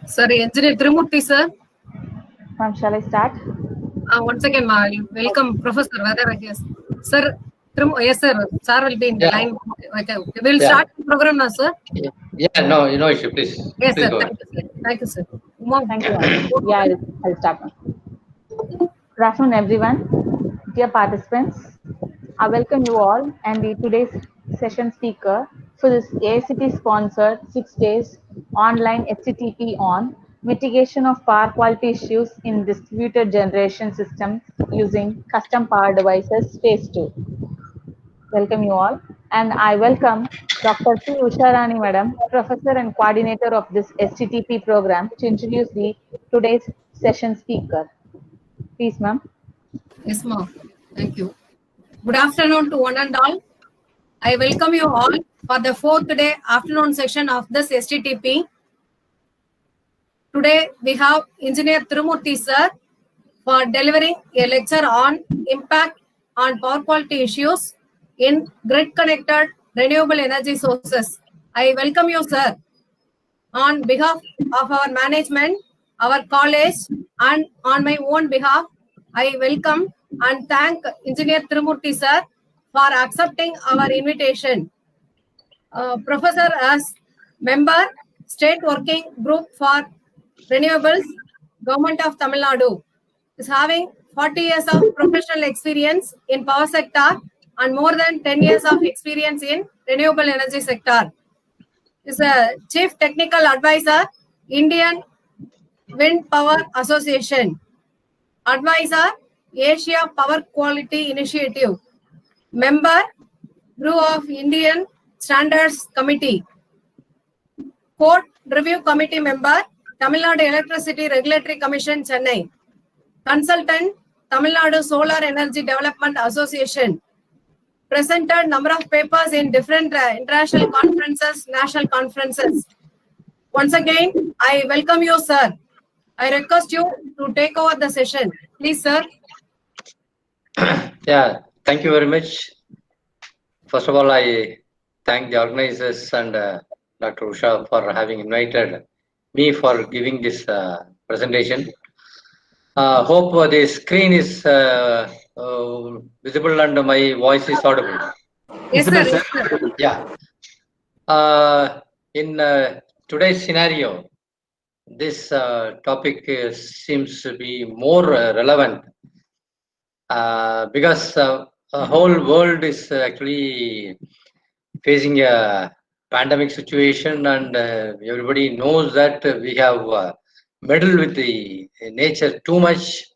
Sorry, Engineer Trimurti, sir. Ma'am, shall I start? Once again, welcome, Professor Vedara here. Sir, yes, sir. Sir will be in the line. Okay. We'll start the program now, sir. Yeah, no issue, please. Yes, please sir. go Thank you, sir. Thank you, sir. Thank you, ma'am. Yeah, I'll start now. Good afternoon, everyone. Dear participants, I welcome you all and the today's session speaker for this AICT sponsored 6 days online HTTP on mitigation of power quality issues in distributed generation systems using custom power devices phase 2. Welcome you all. And I welcome Dr. P. Usharani Madam, Professor and Coordinator of this STTP program to introduce the today's session speaker. Please, ma'am. Yes, ma'am. Thank you. Good afternoon to one and all. I welcome you all for the fourth day afternoon session of this STTP. Today we have Engineer Tirumurthy sir for delivering a lecture on impact on power quality issues in grid-connected renewable energy sources. I welcome you, sir. On behalf of our management, our college, and on my own behalf, I welcome and thank Engineer Tirumurthy, sir, for accepting our invitation. Professor as member, State Working Group for Renewables, Government of Tamil Nadu, is having 40 years of professional experience in power sector and more than 10 years of experience in renewable energy sector. Is a Chief Technical Advisor, Indian Wind Power Association. Advisor, Asia Power Quality Initiative. Member, Bureau of Indian Standards Committee. Code Review Committee Member, Tamil Nadu Electricity Regulatory Commission, Chennai. Consultant, Tamil Nadu Solar Energy Development Association. Presented number of papers in different international conferences, national conferences. Once again, I welcome you, sir. I request you to take over the session. Please, sir. Yeah, thank you very much. First of all, I thank the organizers and Dr. Usha for having invited me for giving this presentation. Hope the screen is visible and my voice is audible. Yes, sir. Yes, sir. Yeah. In today's scenario, this topic seems to be more relevant because the whole world is actually facing a pandemic situation, and everybody knows that we have meddled with the nature too much,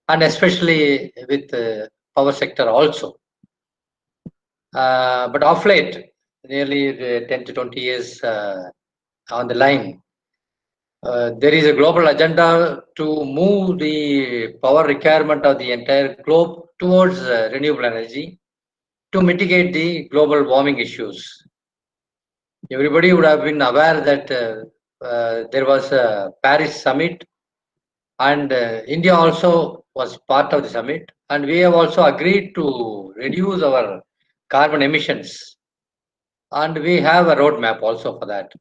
and especially with the power sector also. But of late, nearly 10 to 20 years on the line, there is a global agenda to move the power requirement of the entire globe towards renewable energy to mitigate the global warming issues. Everybody would have been aware that there was a Paris summit, and India also was part of the summit, and we have also agreed to reduce our carbon emissions, and we have a roadmap also for that.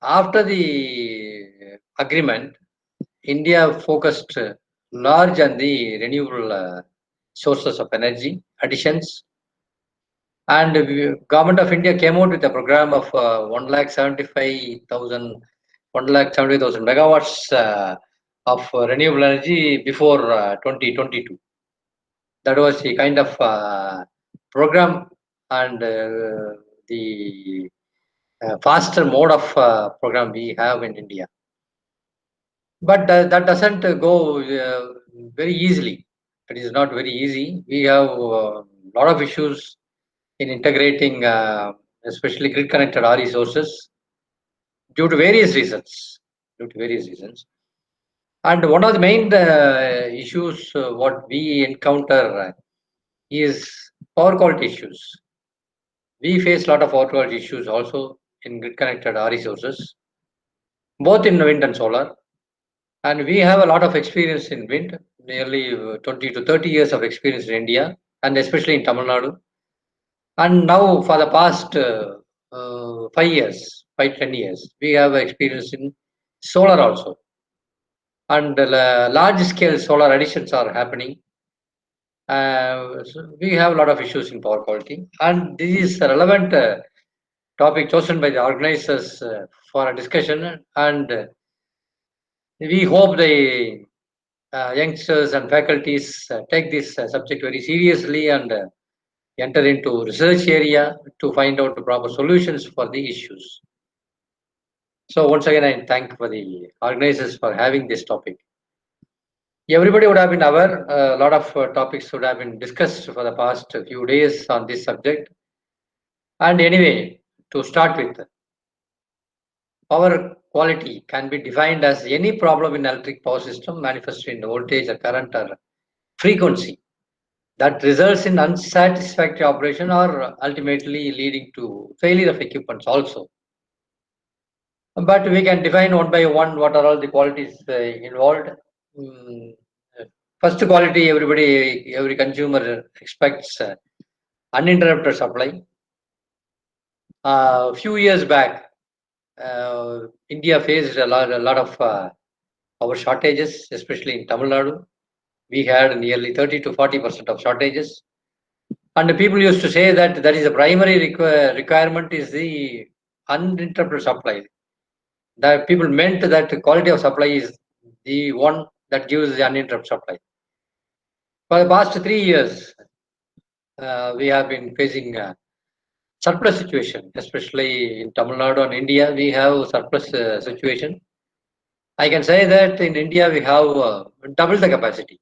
After the agreement, India focused large on the renewable sources of energy additions, and the government of India came out with a program of 1,75,000 megawatts of renewable energy before 2022. That was the kind of program and the faster mode of program we have in India. But that doesn't go very easily. It is not very easy. We have a lot of issues in integrating, especially grid-connected RE sources, due to various reasons. And one of the main issues what we encounter is power quality issues. We face a lot of power quality issues also in grid-connected RE sources, both in wind and solar. And we have a lot of experience in wind, nearly 20 to 30 years of experience in India, and especially in Tamil Nadu. And now for the past 5 years, 10 years, we have experience in solar also. And large-scale solar additions are happening. So we have a lot of issues in power quality. And this is a relevant topic chosen by the organizers for a discussion. And we hope the youngsters and faculties take this subject very seriously and enter into research area to find out the proper solutions for the issues. So once again, I thank for the organizers for having this topic. Everybody would have been aware, a lot of topics would have been discussed for the past few days on this subject. And anyway, to start with, power quality can be defined as any problem in electric power system manifested in voltage or current or frequency that results in unsatisfactory operation or ultimately leading to failure of equipments also. But we can define one by one what are all the qualities involved. First quality, every consumer expects uninterrupted supply. A few years back, India faced a lot of power shortages, especially in Tamil Nadu. We had nearly 30 to 40% of shortages. And the people used to say that that is the primary requirement is the uninterrupted supply. That people meant that the quality of supply is the one that gives the uninterrupted supply. For the past 3 years, we have been facing a surplus situation, especially in Tamil Nadu and India. We have surplus situation. I can say that in India we have double the capacity.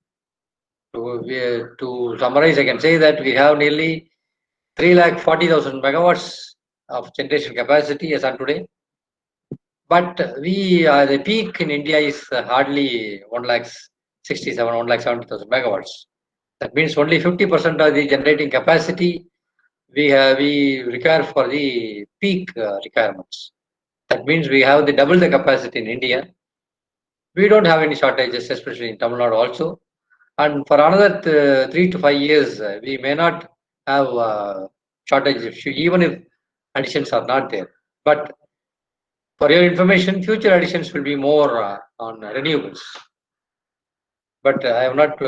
To summarize, I can say that we have nearly 340,000 megawatts of generation capacity as on today. But the peak in India is hardly 1,67,000, 1,70,000 megawatts. That means only 50% of the generating capacity we require for the peak requirements. That means we have the double the capacity in India. We don't have any shortages, especially in Tamil Nadu also. And for another 3 to 5 years, we may not have shortages, even if additions are not there. But for your information, future additions will be more on renewables. But I have not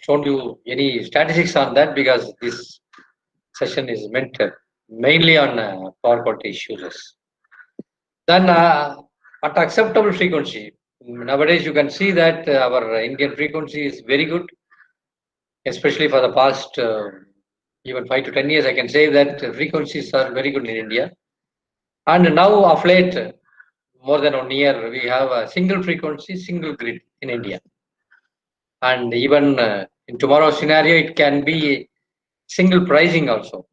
shown you any statistics on that because this session is meant mainly on power quality issues. Then at acceptable frequency, nowadays you can see that our Indian frequency is very good, especially for the past even 5 to 10 years. I can say that frequencies are very good in India. And now of late, more than 1 year, we have a single frequency, single grid in India. And even in tomorrow's scenario, it can be single pricing also.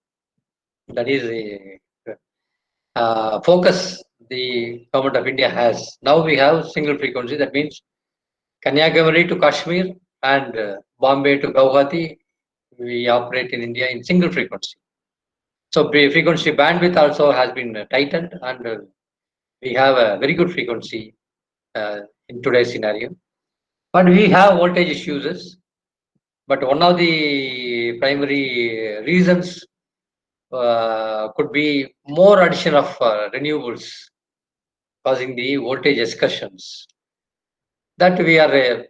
That is the focus the government of India has. Now we have single frequency. That means Kanyakumari to Kashmir and Bombay to Guwahati, we operate in India in single frequency. So frequency bandwidth also has been tightened, and we have a very good frequency in today's scenario. But we have voltage issues. But one of the primary reasons could be more addition of renewables causing the voltage excursions. That we are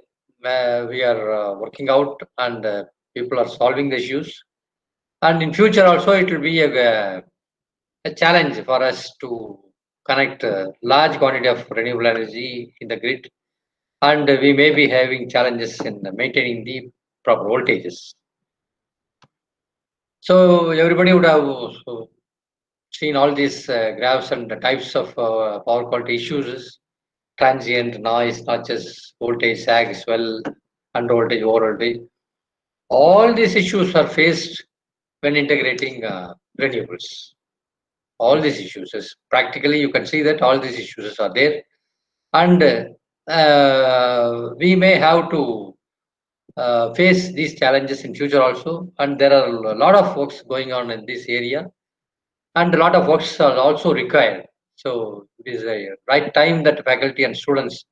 working out, and people are solving the issues. And in future also, it will be a challenge for us to connect a large quantity of renewable energy in the grid, and we may be having challenges in maintaining the proper voltages. So everybody would have seen all these graphs and the types of power quality issues: transient, noise, notches, voltage, sag, swell, under voltage, over voltage. All these issues are faced when integrating renewables. All these issues, practically you can see that all these issues are there, and we may have to face these challenges in future also. And there are a lot of works going on in this area, and a lot of works are also required. So it is a right time that faculty and students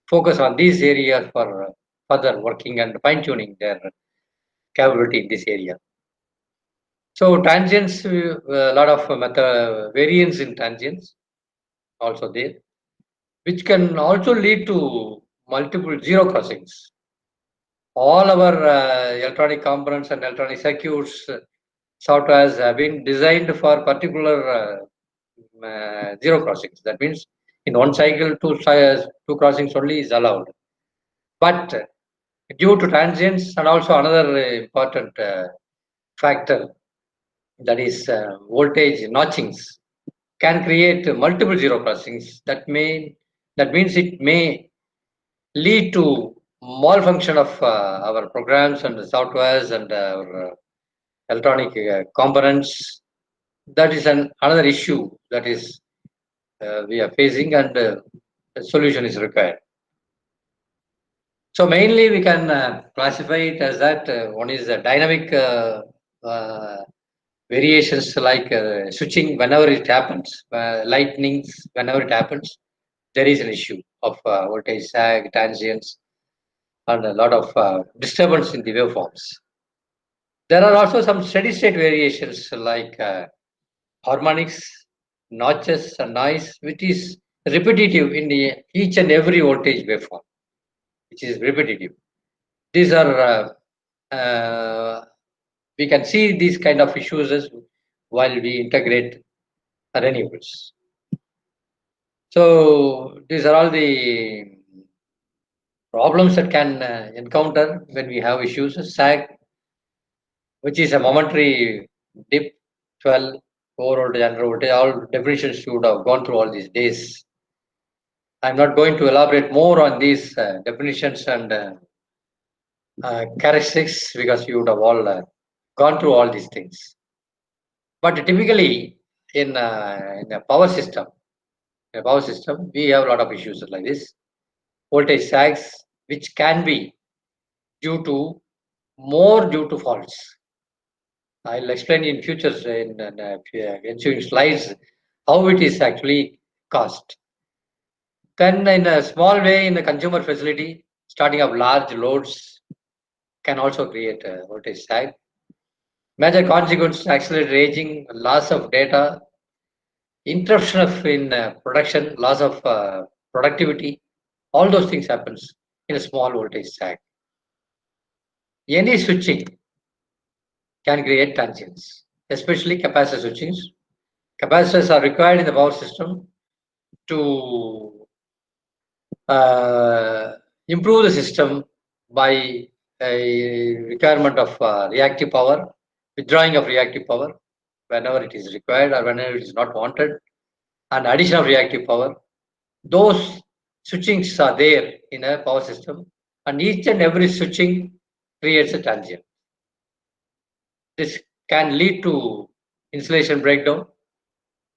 focus on these areas for further working and fine-tuning their capability in this area. So transients, a lot of variance in transients also there. which can also lead to multiple zero crossings. All our electronic components and electronic circuits softwares have been designed for particular zero crossings. That means in one cycle, two crossings only is allowed. But due to transients and also another important factor, that is voltage notchings, can create multiple zero crossings. That means it may lead to malfunction of our programs and softwares and our electronic components. That is another issue that is we are facing, and a solution is required. So mainly we can classify it as that one is a dynamic variations like switching whenever it happens, lightnings whenever it happens, there is an issue of voltage sag, transients, and a lot of disturbance in the waveforms. There are also some steady state variations like harmonics, notches, and noise, which is repetitive in each and every voltage waveform, which is repetitive. These are we can see these kind of issues as while we integrate renewables. So these are all the problems that can encounter when we have issues. SAG, which is a momentary dip, 12, 4 voltage, under voltage, all definitions you would have gone through all these days. I'm not going to elaborate more on these definitions and characteristics because you would have all gone through all these things. But typically in a power system, we have a lot of issues like this. Voltage sags, which can be due to faults. I'll explain in future in ensuing slides how it is actually caused. Then in a small way in a consumer facility, starting up large loads can also create a voltage sag. Major consequences: accelerated aging, loss of data, interruption of in production, loss of productivity. All those things happens in a small voltage sag. Any switching can create transients, especially capacitor switchings. Capacitors are required in the power system to improve the system by a requirement of reactive power, withdrawing of reactive power whenever it is required or whenever it is not wanted, and addition of reactive power. Those switchings are there in a power system, and each and every switching creates a transient. This can lead to insulation breakdown,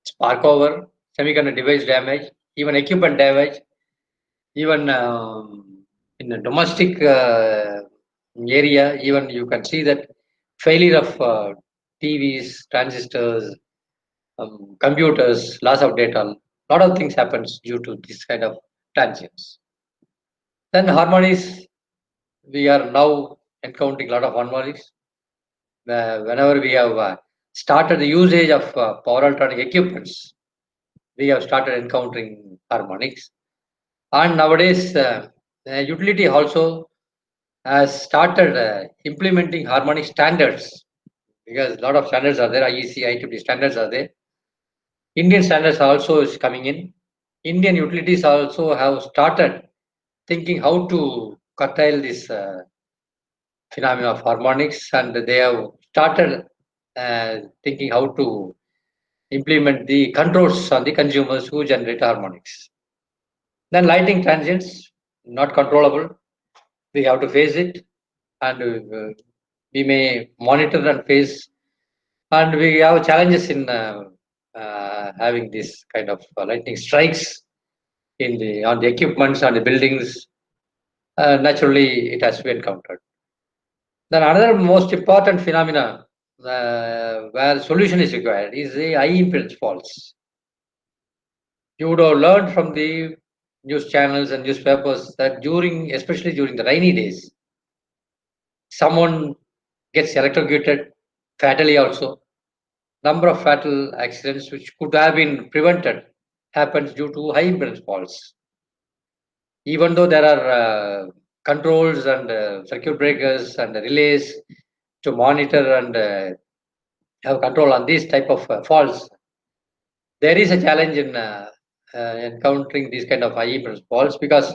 spark over, semiconductor device damage, even equipment damage, even in the domestic area, even you can see that failure of TVs, transistors, computers, loss of data, a lot of things happens due to this kind of transients. Then harmonics, we are now encountering a lot of harmonics. Whenever we have started the usage of power electronic equipments, we have started encountering harmonics. And nowadays, utility also has started implementing harmonic standards because a lot of standards are there. IEC, IEEE standards are there. Indian standards also is coming in. Indian utilities also have started thinking how to curtail this phenomena of harmonics, and they have started thinking how to implement the controls on the consumers who generate harmonics. Then lighting transients, not controllable. We have to face it, and we may monitor and face. And we have challenges in having this kind of lightning strikes on the equipments and the buildings. Naturally, it has to be encountered. Then another most important phenomena where solution is required is the high impedance faults. You would have learned from the news channels and newspapers that especially during the rainy days, someone gets electrocuted fatally also. Number of fatal accidents which could have been prevented happens due to high impedance faults. even though there are controls and circuit breakers and relays to monitor and have control on these type of faults, there is a challenge in encountering these kind of high impedance faults, because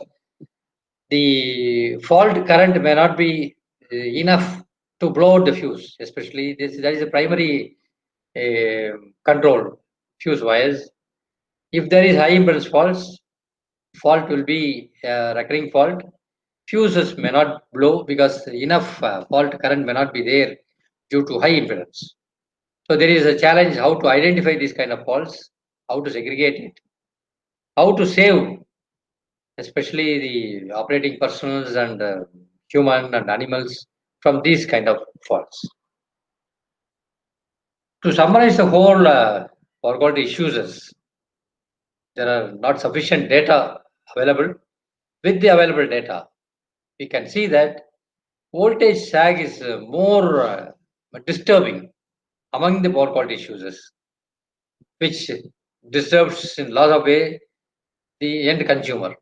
the fault current may not be enough to blow out the fuse. Especially that is a primary control fuse wires. If there is high impedance fault will be a recurring fault. Fuses may not blow because enough fault current may not be there due to high impedance. So there is a challenge how to identify these kind of faults, how to segregate it, how to save, especially the operating personnel and human and animals, from these kind of faults. To summarize the whole power quality issues, there are not sufficient data available. With the available data, we can see that voltage sag is more disturbing among the power quality issues, which disturbs in lot of way the end consumer,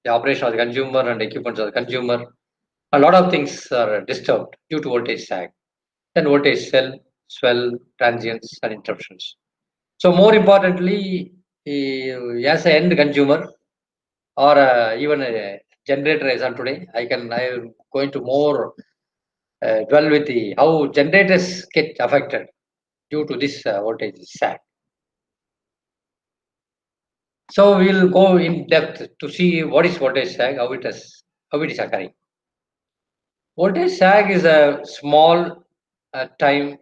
the operation of the consumer and equipment of the consumer. A lot of things are disturbed due to voltage sag. Then voltage swell, transients, and interruptions. So more importantly, as an end consumer or even a generator as on today, I am going to more dwell with the how generators get affected due to this voltage sag. So we'll go in depth to see what is voltage sag, how it is occurring. Voltage sag is a small time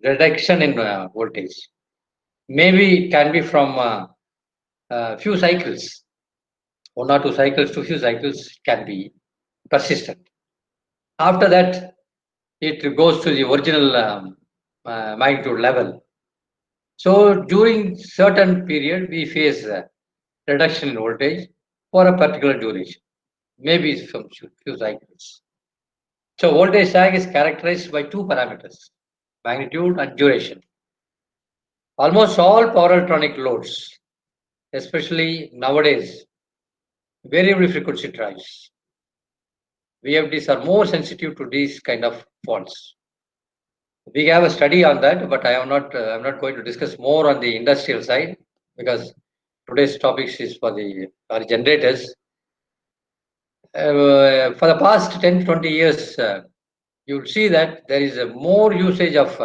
reduction in voltage. Maybe it can be from few cycles, 1 or 2 cycles to few cycles can be persistent. After that, it goes to the original magnitude level. So during certain period, we face reduction in voltage for a particular duration, maybe from few cycles. So voltage sag is characterized by 2 parameters, magnitude and duration. Almost all power electronic loads, especially nowadays, variable frequency drives, VFDs are more sensitive to these kind of faults. We have a study on that, but I'm not going to discuss more on the industrial side, because today's topic is for the generators. For the past 10 to 20 years, you'll see that there is a more usage of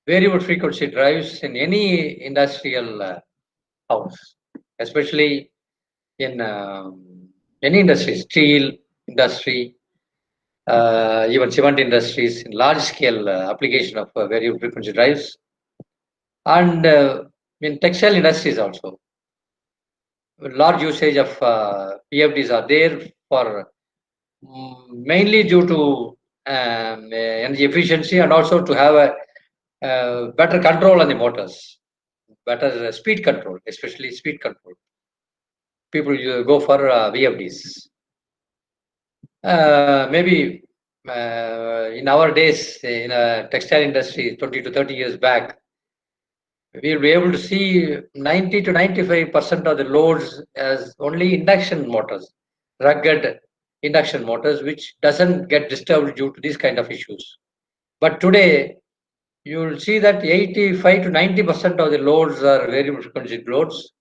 variable frequency drives in any industrial house, especially in any industry, steel industry, even cement industries, in large scale application of variable frequency drives, and in textile industries also. Large usage of PFDs are there for mainly due to energy efficiency, and also to have a better control on the motors, better speed control, especially speed control. People go for VFDs. Maybe in our days, in a textile industry, 20 to 30 years back, we'll be able to see 90 to 95% of the loads as only induction motors, rugged induction motors, which doesn't get disturbed due to these kind of issues. But today, you'll see that 85 to 90% of the loads are variable frequency loads,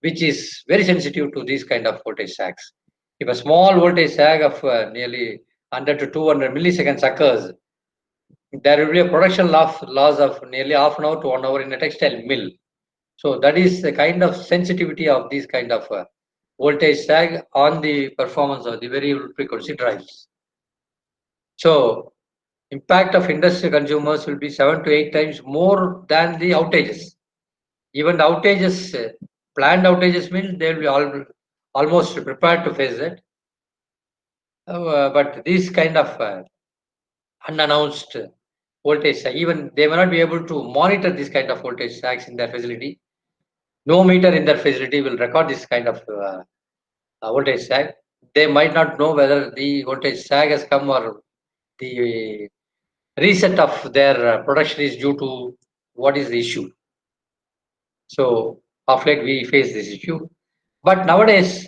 which is very sensitive to these kind of voltage sags. If a small voltage sag of nearly 100 to 200 milliseconds occurs, there will be a production loss of nearly half an hour to 1 hour in a textile mill. So that is the kind of sensitivity of these kind of voltage sag on the performance of the variable frequency drives. So impact of industrial consumers will be 7 to 8 times more than the outages. Even the outages, planned outages means they will be almost prepared to face it. But these kind of unannounced voltage sag, even they may not be able to monitor this kind of voltage sags in their facility. No meter in their facility will record this kind of voltage sag. They might not know whether the voltage sag has come or the reset of their production is due to what is the issue. So of late we face this issue. But nowadays,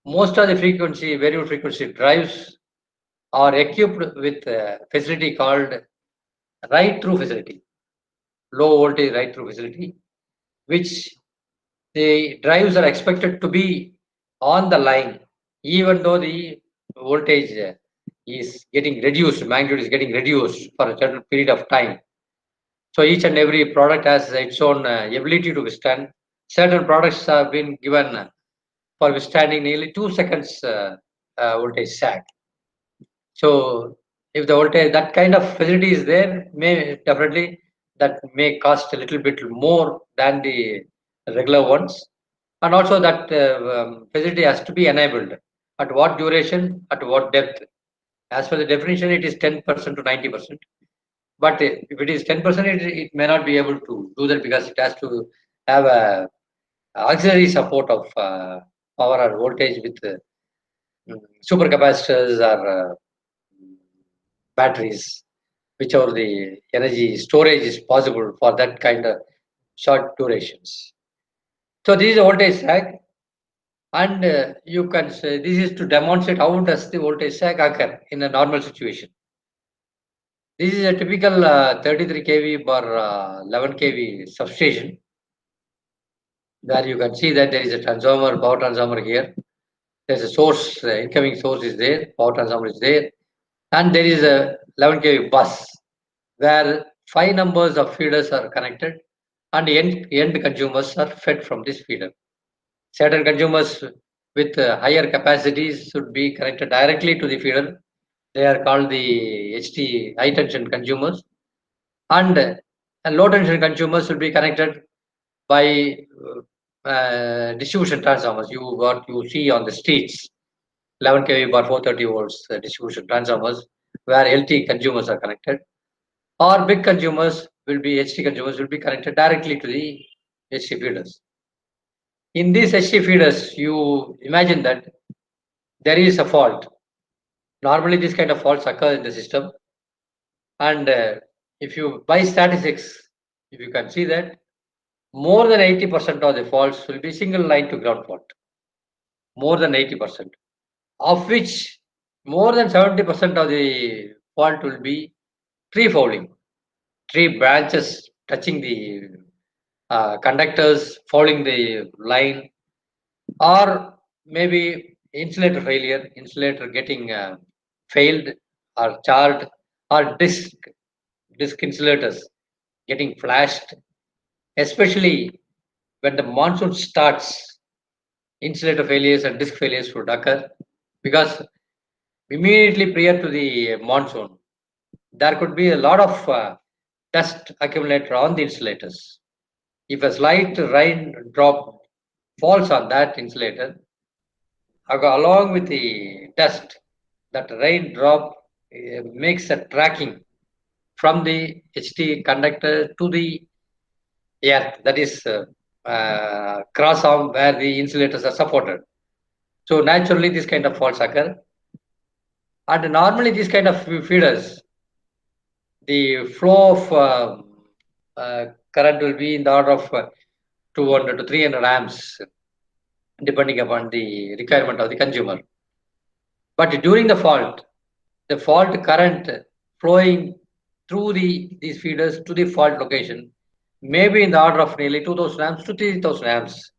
most of the variable frequency drives are equipped with a facility called right-through facility, low voltage right-through facility, which the drives are expected to be on the line, even though the voltage is getting reduced, magnitude is getting reduced for a certain period of time. So each and every product has its own ability to withstand. Certain products have been given for withstanding nearly 2 seconds voltage sag. So if the voltage, that kind of facility is there, definitely that may cost a little bit more than the regular ones. And also that facility has to be enabled. At what duration, at what depth. As per the definition, it is 10% to 90%. But if it is 10%, it may not be able to do that because it has to have a auxiliary support of power or voltage with supercapacitors or batteries, whichever the energy storage is possible for that kind of short durations. So this is a voltage sag, and you can say this is to demonstrate how does the voltage sag occur in a normal situation. This is a typical 33 kV bar 11 kV substation, where you can see that there is a transformer, power transformer here. There's a source, incoming source is there, power transformer is there, and there is a 11 kV bus where 5 numbers of feeders are connected and end consumers are fed from this feeder. Certain consumers with higher capacities should be connected directly to the feeder. They are called the HT high tension consumers, and low tension consumers should be connected by distribution transformers. What you see on the streets, 11 kV bar 430 volts distribution transformers, where LT consumers are connected, or big consumers will be HT consumers will be connected directly to the HT feeders. In these HT feeders, you imagine that there is a fault. Normally, this kind of faults occur in the system, and if you by statistics, if you can see that more than 80% of the faults will be single line to ground fault. More than 80%, of which more than 70% of the fault will be tree fouling, tree branches touching the conductors, fouling the line, or maybe insulator failure, insulator getting failed or charred, or disc insulators getting flashed, especially when the monsoon starts. Insulator failures and disc failures would occur because immediately prior to the monsoon, there could be a lot of dust accumulated on the insulators. If a slight rain drop falls on that insulator, along with the dust, that rain drop makes a tracking from the HT conductor to the earth, that is cross arm where the insulators are supported. So naturally, this kind of faults occur. And normally, these kind of feeders, the flow of current will be in the order of 200 to 300 amps, depending upon the requirement of the consumer. But during the fault current flowing through these feeders to the fault location may be in the order of nearly 2000 amps to 3000 amps.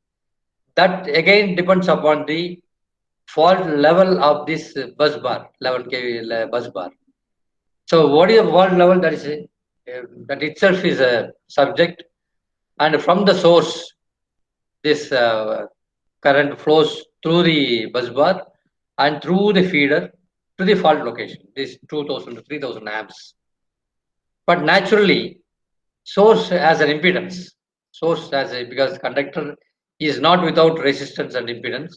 That again depends upon the fault level of this bus bar, 11 kV bus bar. So what is the fault level? That itself is a subject, and from the source, this current flows through the bus bar and through the feeder to the fault location. This 2000 to 3000 amps. But naturally, source has an impedance. Because conductor is not without resistance and impedance,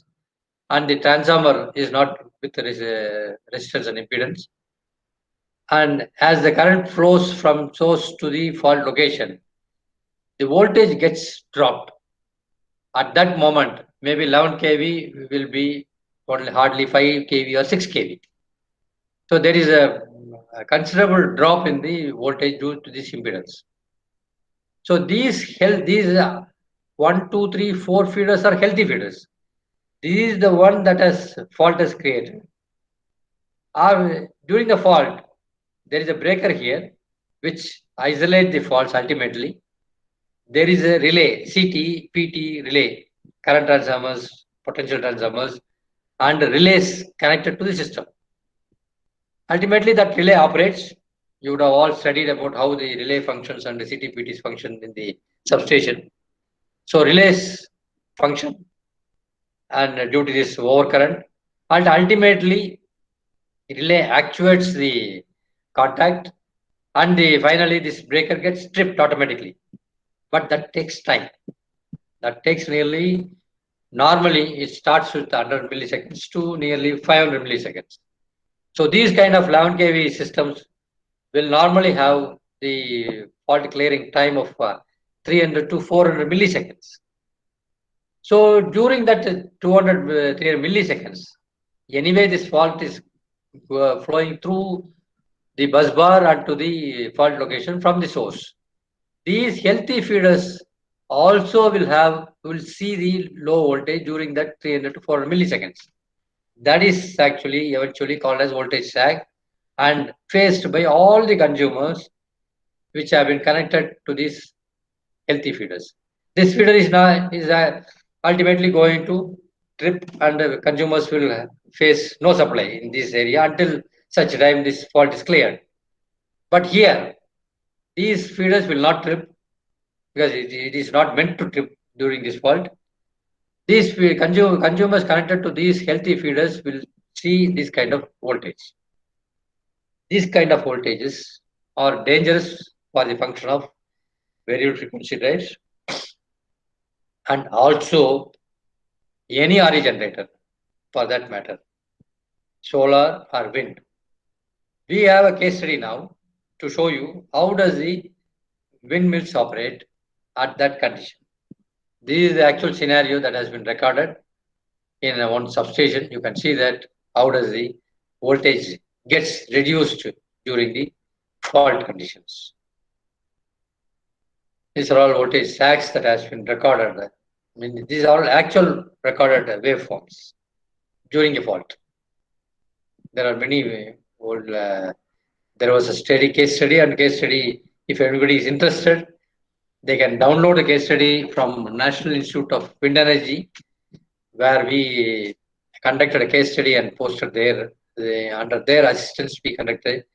and the transformer is not with resistance and impedance. And as the current flows from source to the fault location, the voltage gets dropped. At that moment, maybe 11 kV will be only hardly 5 kV or 6 kV. So there is a considerable drop in the voltage due to this impedance. So these 1, 2, 3, 4 feeders are healthy feeders. This is the one that has fault has created. Or during the fault, there is a breaker here which isolate the faults ultimately. There is a relay, CT, PT relay, current transformers, potential transformers, and relays connected to the system. Ultimately, that relay operates. You would have all studied about how the relay functions and the CTPTs function in the substation. So relays function, and due to this overcurrent, and ultimately relay actuates the contact, and finally this breaker gets tripped automatically. But that takes time. That takes normally it starts with 100 milliseconds to nearly 500 milliseconds. So these kind of 11 kV systems will normally have the fault clearing time of 300 to 400 milliseconds. So during that 200, 300 milliseconds, anyway this fault is flowing through the bus bar and to the fault location from the source. These healthy feeders also will see the low voltage during that 300 to 400 milliseconds. That is actually eventually called as voltage sag and faced by all the consumers which have been connected to these healthy feeders. This feeder is ultimately going to trip, and consumers will face no supply in this area until such time this fault is cleared. But here, these feeders will not trip because it is not meant to trip during this fault. These consumers connected to these healthy feeders will see this kind of voltage. These kind of voltages are dangerous for the function of variable frequency drives and also any RE generator for that matter, solar or wind. We have a case study now to show you how does the windmills operate at that condition. This is the actual scenario that has been recorded in one substation. You can see that how does the voltage gets reduced during the fault conditions. These are all voltage sags that has been recorded. I mean, these are all actual recorded waveforms during a fault. There are many old. There was a case study, and case study. If anybody is interested, they can download the case study from National Institute of Wind Energy, where we conducted a case study and posted there. Under their assistance, we conducted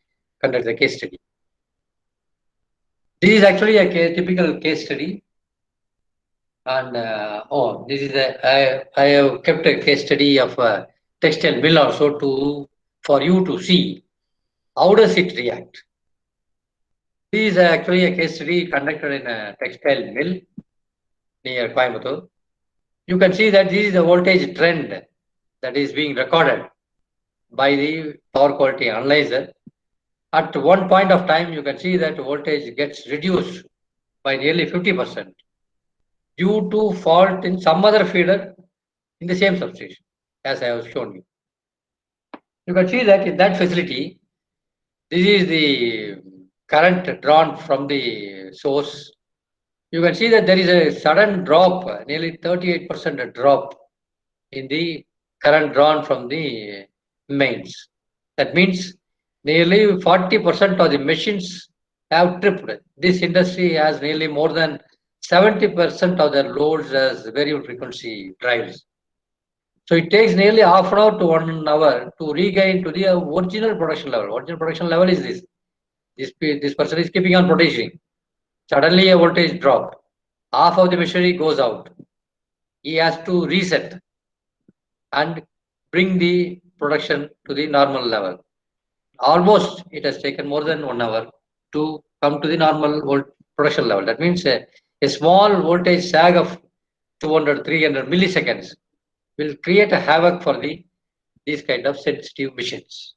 the case study. This is actually a typical case study. And this is I have kept a case study of a textile mill also for you to see how does it react. This is actually a case study conducted in a textile mill near Coimbatore. You can see that this is the voltage trend that is being recorded by the power quality analyzer. At one point of time, you can see that voltage gets reduced by nearly 50% due to fault in some other feeder in the same substation, as I have shown you. You can see that in that facility, this is the current drawn from the source. You can see that there is a sudden drop, nearly 38% drop in the current drawn from the mains. That means nearly 40% of the machines have tripped. This industry has nearly more than 70% of their loads as variable frequency drives. So it takes nearly half an hour to 1 hour to regain to the original production level. Original production level is this. This person is keeping on producing. Suddenly a voltage drop. Half of the machinery goes out. He has to reset and bring the production to the normal level. Almost it has taken more than 1 hour to come to the normal production level. That means a small voltage sag of 200, 300 milliseconds will create a havoc for these kind of sensitive machines.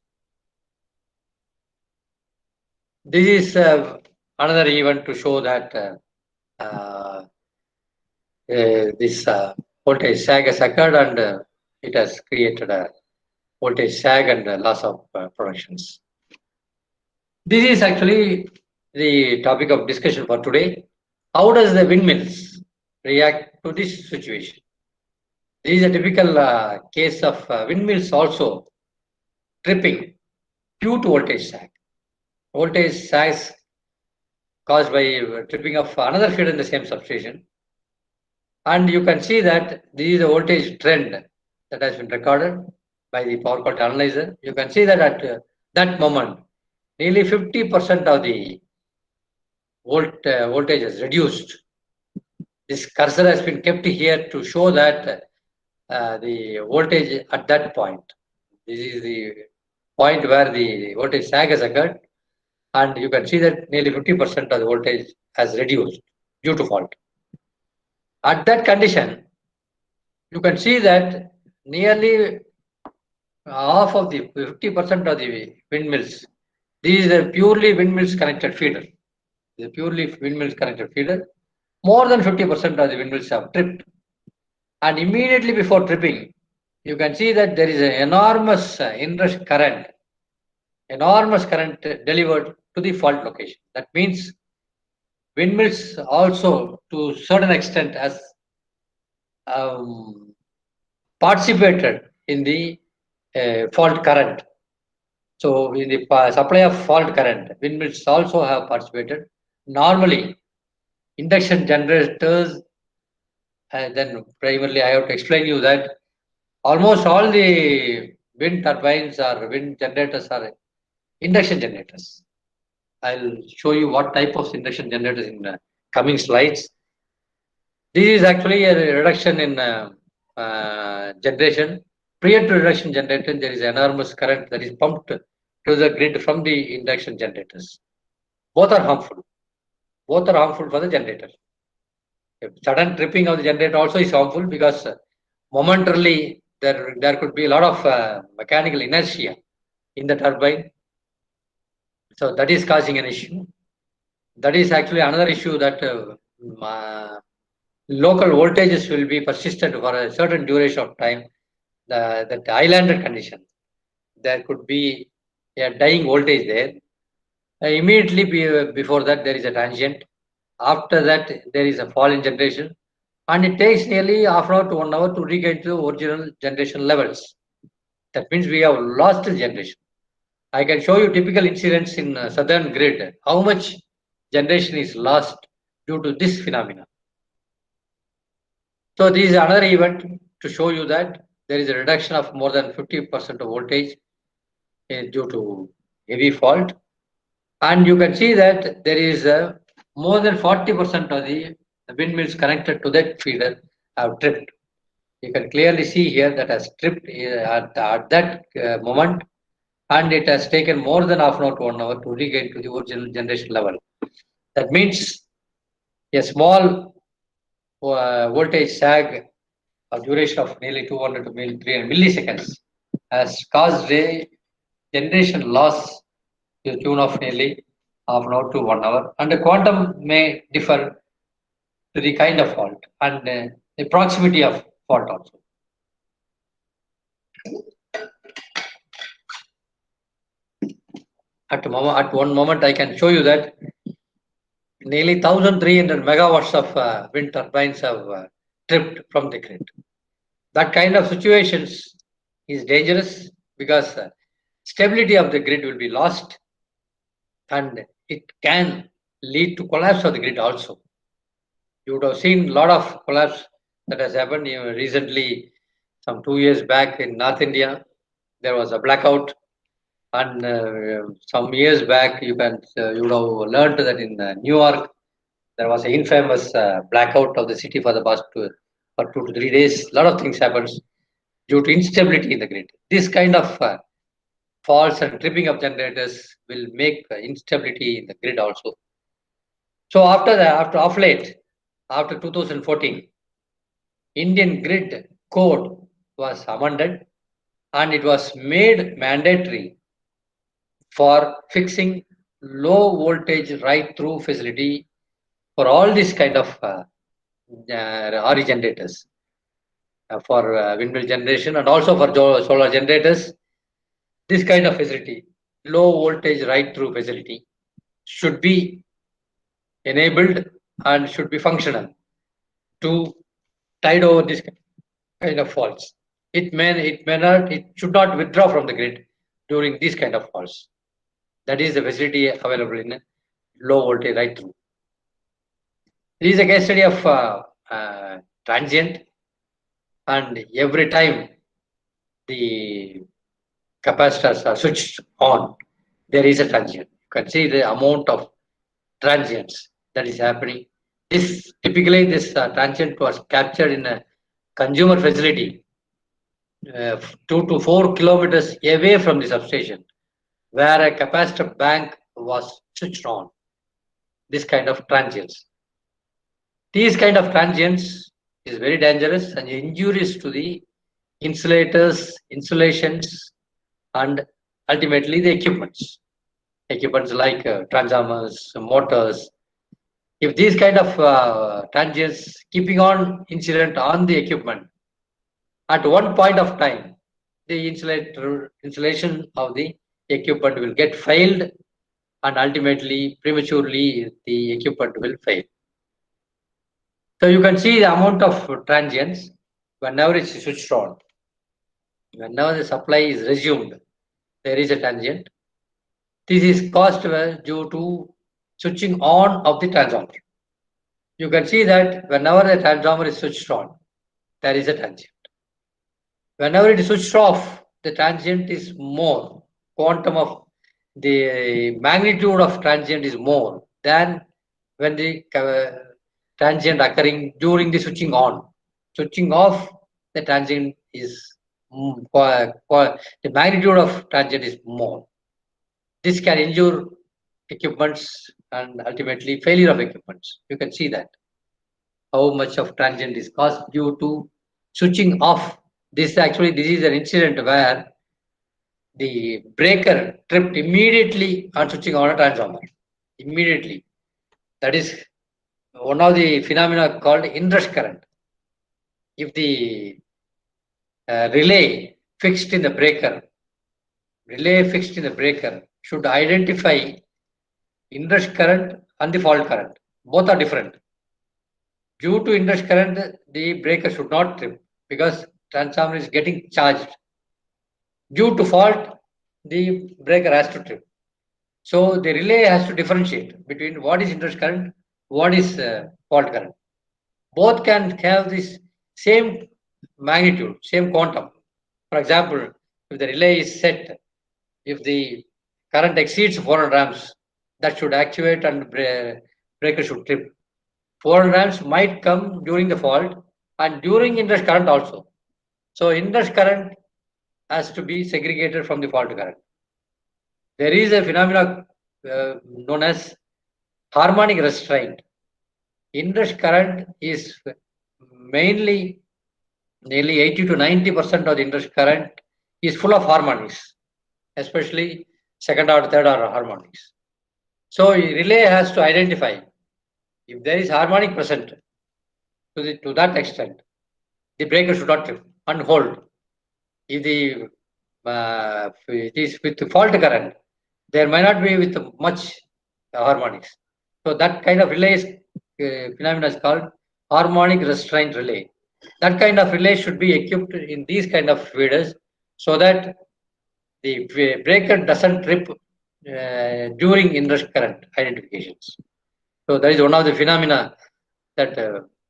This is another event to show that this voltage sag has occurred, and it has created a voltage sag and loss of productions. This is actually the topic of discussion for today. How does the windmills react to this situation? This is a typical case of windmills also tripping due to voltage sag. Voltage sags caused by tripping of another feeder in the same substation. And you can see that this is a voltage trend that has been recorded by the power quality analyzer. You can see that at that moment, nearly 50% of the voltage is reduced. This cursor has been kept here to show that the voltage at that point. This is the point where the voltage sag has occurred, and you can see that nearly 50% of the voltage has reduced due to fault. At that condition, you can see that nearly half of the 50% of the windmills, this is a purely windmills connected feeder. The purely windmills connected feeder. More than 50% of the windmills have tripped. And immediately before tripping, you can see that there is an enormous inrush current, delivered to the fault location. That means windmills also, to certain extent, has participated in the fault current. So, in the supply of fault current, windmills also have participated. Normally, induction generators, then primarily I have to explain you that almost all the wind turbines or wind generators are induction generators. I'll show you what type of induction generators in coming slides. This is actually a reduction in generation. Prior to reduction generator, there is enormous current that is pumped to the grid from the induction generators. Both are harmful. Both are harmful for the generator. Sudden tripping of the generator also is harmful because momentarily there could be a lot of mechanical inertia in the turbine. So that is causing an issue. That is actually another issue that local voltages will be persistent for a certain duration of time. That islander condition, there could be a dying voltage there. Immediately before that, there is a transient. After that, there is a fall in generation. And it takes nearly half an hour to 1 hour to regain to original generation levels. That means we have lost the generation. I can show you typical incidents in southern grid, how much generation is lost due to this phenomenon. So this is another event to show you that there is a reduction of more than 50% of voltage due to heavy fault. And you can see that there is more than 40% of the windmills connected to that feeder have tripped. You can clearly see here that has tripped at that moment, and it has taken more than half an hour to 1 hour to regain to the original generation level. That means a small voltage sag a duration of nearly 200 to 300 milliseconds has caused a generation loss to the tune of nearly half an hour to 1 hour. And the quantum may differ to the kind of fault and the proximity of fault also. At one moment, I can show you that nearly 1,300 megawatts of wind turbines have tripped from the grid. That kind of situations is dangerous because stability of the grid will be lost, and it can lead to collapse of the grid also. You would have seen a lot of collapse that has happened recently. Some 2 years back in North India, there was a blackout, and some years back, you would have learned that in New York there was an infamous blackout of the city for the past 2 to 3 days. A lot of things happens due to instability in the grid. This kind of faults and tripping of generators will make instability in the grid also. So after of late, after 2014, Indian grid code was amended, and it was made mandatory for fixing low voltage right through facility for all these kind of RE generators, for windmill generation and also for solar generators. This kind of facility, low voltage right through facility, should be enabled and should be functional to tide over this kind of faults. It should not withdraw from the grid during these kind of faults. That is the facility available in a low voltage right through. This is a case study of transient, and every time the capacitors are switched on, there is a transient. You can see the amount of transients that is happening. This transient was captured in a consumer facility 2 to 4 kilometers away from the substation, where a capacitor bank was switched on. This kind of transients. These kind of transients is very dangerous and injurious to the insulators, insulations, and ultimately the equipments. Equipments like transformers, motors. If these kind of transients keeping on incident on the equipment, at one point of time, the insulation of the equipment will get failed, and ultimately, prematurely, the equipment will fail. So you can see the amount of transients whenever it is switched on. Whenever the supply is resumed, there is a transient. This is caused due to switching on of the transformer. You can see that whenever the transformer is switched on, there is a transient. Whenever it is switched off, the transient is more. Quantum of the magnitude of transient is more than when the transient occurring during the switching on. Switching off, the transient is the magnitude of transient is more. This can injure equipments and ultimately failure of equipments. You can see that how much of transient is caused due to switching off. This is an incident where the breaker tripped immediately on switching on a transformer. Immediately. That is one of the phenomena called inrush current. If the relay fixed in the breaker should identify inrush current and the fault current. Both are different. Due to inrush current, the breaker should not trip because transformer is getting charged. Due to fault, the breaker has to trip. So the relay has to differentiate between what is inrush current, what is fault current. Both can have this same magnitude, same quantum. For example, if the relay is set, if the current exceeds 400 amps, that should actuate and breaker should trip. 400 amps might come during the fault and during inrush current also. So inrush current has to be segregated from the fault current. There is a phenomenon known as harmonic restraint. Inrush current is mainly nearly 80 to 90% of the inrush current is full of harmonics, especially second order, third order harmonics. So relay has to identify if there is harmonic present to that extent, the breaker should not trip and hold. If it is with fault current, there might not be with much harmonics. So that kind of relay phenomena is called harmonic restraint relay. That kind of relay should be equipped in these kind of feeders so that the breaker doesn't trip during inrush current identifications. So that is one of the phenomena that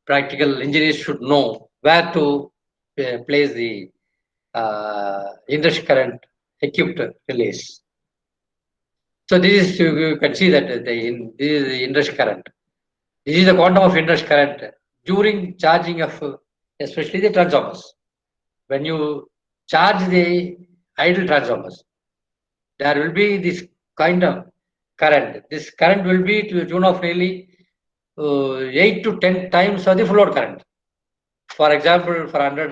practical engineers should know where to place the inrush current equipped relays. So this is, you can see that this is the inrush current. This is the quantum of inrush current during charging of especially the transformers. When you charge the idle transformers, there will be this kind of current. This current will be to the tune of nearly 8 to 10 times of the full load current. For example, for 100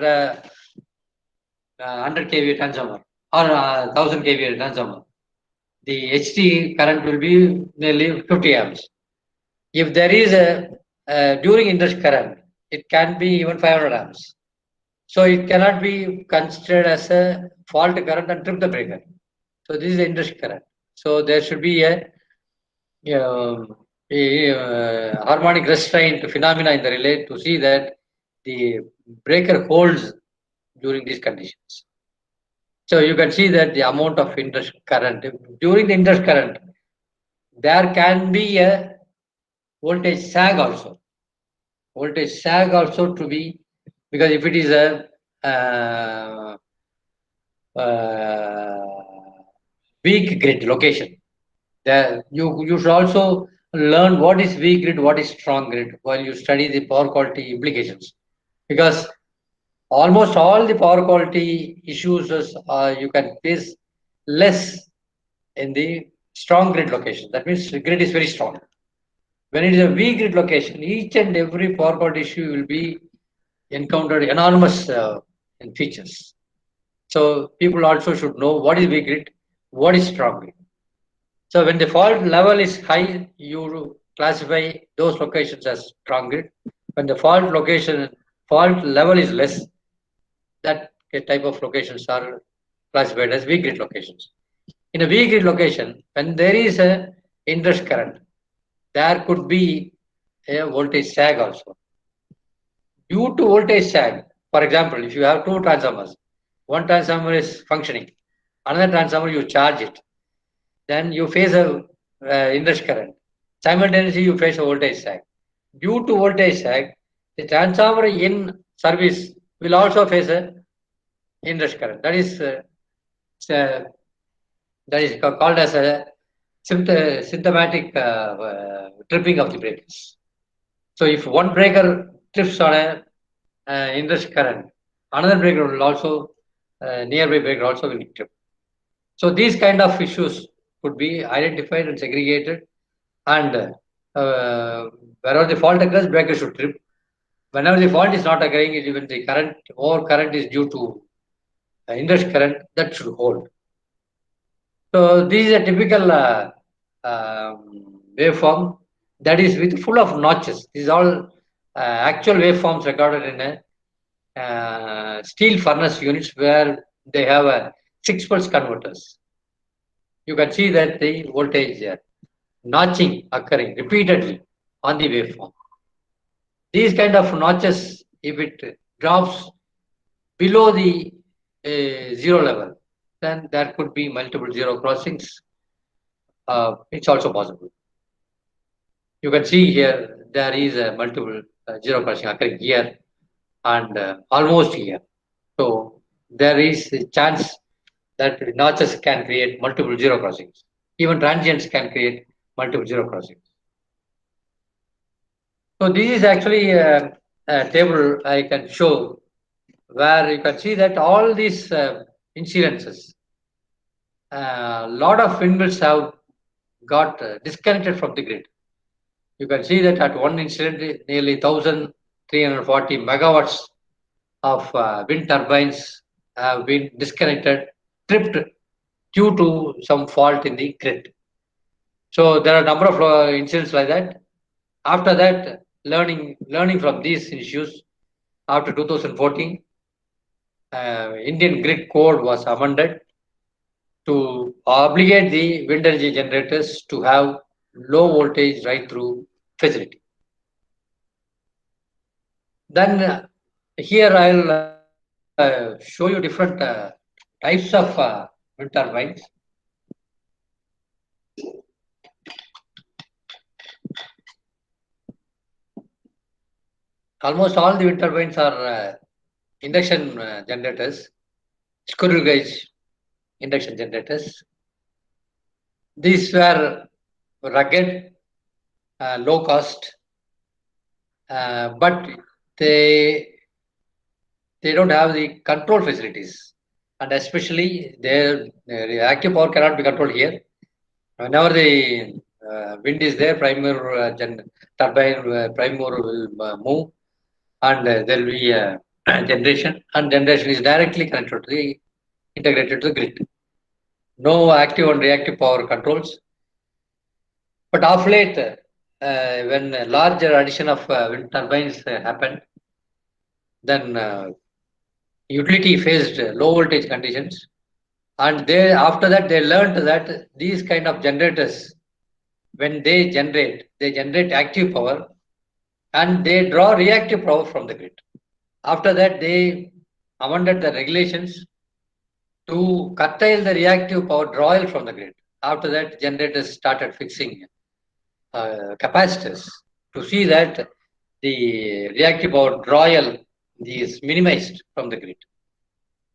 kVA transformer or 1000 kVA transformer, the HT current will be nearly 50 amps. If there is a during inrush current, it can be even 500 amps. So it cannot be considered as a fault current and trip the breaker. So this is the inrush current. So there should be a harmonic restraint phenomena in the relay to see that the breaker holds during these conditions. So you can see that the amount of inrush current, during the inrush current, there can be a voltage sag also. Voltage sag also to be, because if it is a weak grid location, there you should also learn what is weak grid, what is strong grid while you study the power quality implications, because almost all the power quality issues you can face less in the strong grid location. That means the grid is very strong. When it is a weak grid location, each and every power quality issue will be encountered enormous in features. So people also should know what is weak grid, what is strong grid. So when the fault level is high, you classify those locations as strong grid. When the fault level is less, that type of locations are classified as weak grid locations. In a weak grid location, when there is a inrush current, there could be a voltage sag also. Due to voltage sag, for example, if you have two transformers, one transformer is functioning, another transformer you charge it, then you face a inrush current. Simultaneously, you face a voltage sag. Due to voltage sag, the transformer in service will also face a inrush current. That is called as a symptomatic tripping of the breakers. So if one breaker trips on a inrush current, another breaker will also nearby breaker also will trip. So these kind of issues could be identified and segregated, and wherever the fault occurs, breaker should trip. Whenever the fault is not occurring, even the current or current is due to inrush current, that should hold. So this is a typical waveform that is with full of notches. These are all actual waveforms recorded in a steel furnace units where they have a 6-pulse converters. You can see that the voltage notching occurring repeatedly on the waveform. These kind of notches, if it drops below the zero level, then there could be multiple zero crossings. It's also possible. You can see here there is a multiple zero crossing occurring here and almost here. So there is a chance that notches can create multiple zero crossings. Even transients can create multiple zero crossings. So this is actually a table I can show where you can see that all these incidences, a lot of windmills have got disconnected from the grid. You can see that at one incident, nearly 1,340 megawatts of wind turbines have been disconnected, tripped due to some fault in the grid. So there are a number of incidents like that. After that, learning from these issues, after 2014, Indian Grid Code was amended to obligate the wind energy generators to have low voltage right through facility. Then here I'll show you different types of wind turbines. Almost all the wind turbines are induction generators, squirrel cage induction generators. These were rugged, low cost, but they don't have the control facilities, and especially their reactive power cannot be controlled here. Whenever the wind is there, primary turbine primary will move, and there will be generation, and generation is directly connected to the integrated to the grid. No active and reactive power controls. But of late, when a larger addition of wind turbines happened, then utility faced low voltage conditions, and after that they learned that these kind of generators, when they generate active power and they draw reactive power from the grid. After that, they amended the regulations to curtail the reactive power drawal from the grid. After that, generators started fixing capacitors to see that the reactive power drawal is minimized from the grid.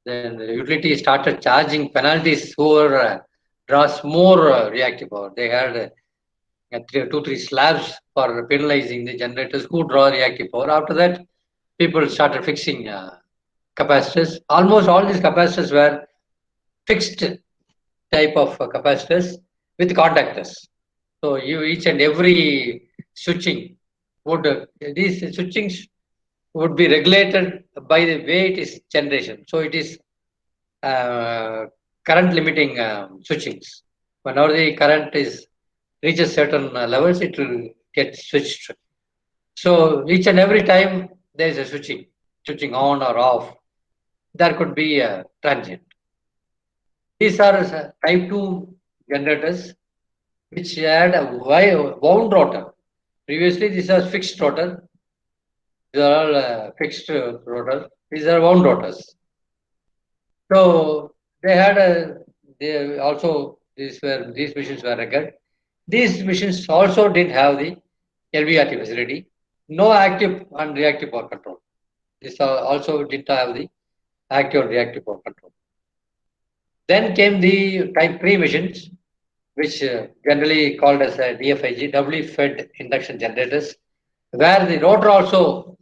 Then the utility started charging penalties whoever draws more reactive power. They had 2-3 slabs for penalizing the generators who draw reactive power. After that, people started fixing capacitors. Almost all these capacitors were fixed type of capacitors with contactors. So each and every switching would these switchings would be regulated by the way it is generation. So it is current limiting switchings. Whenever the current is reaches certain levels, it will get switched. So each and every time there is a switching on or off. There could be a transient. These are type 2 generators which had a wound rotor. Previously, these are fixed rotor. These are all fixed rotors. These are wound rotors. So they had they also these machines were rugged. These machines also didn't have the LVRT facility. No active and reactive power control. This also didn't have the active and reactive power control. Then came the type 3 machines, which generally called as DFIG, doubly fed induction generators, where the rotor also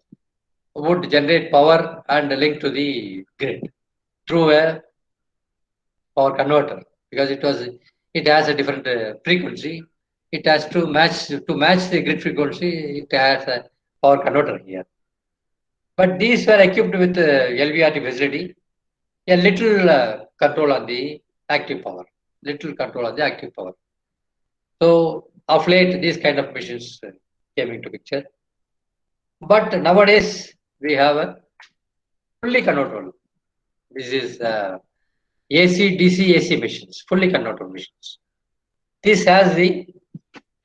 would generate power and link to the grid through a power converter, because it has a different frequency. It has to match the grid frequency. It has a power converter here. But these were equipped with LVRT facility, a little control on the active power, So of late, these kind of machines came into picture. But nowadays, we have a fully convertible. This is AC, DC, AC machines, fully convertible machines. This has the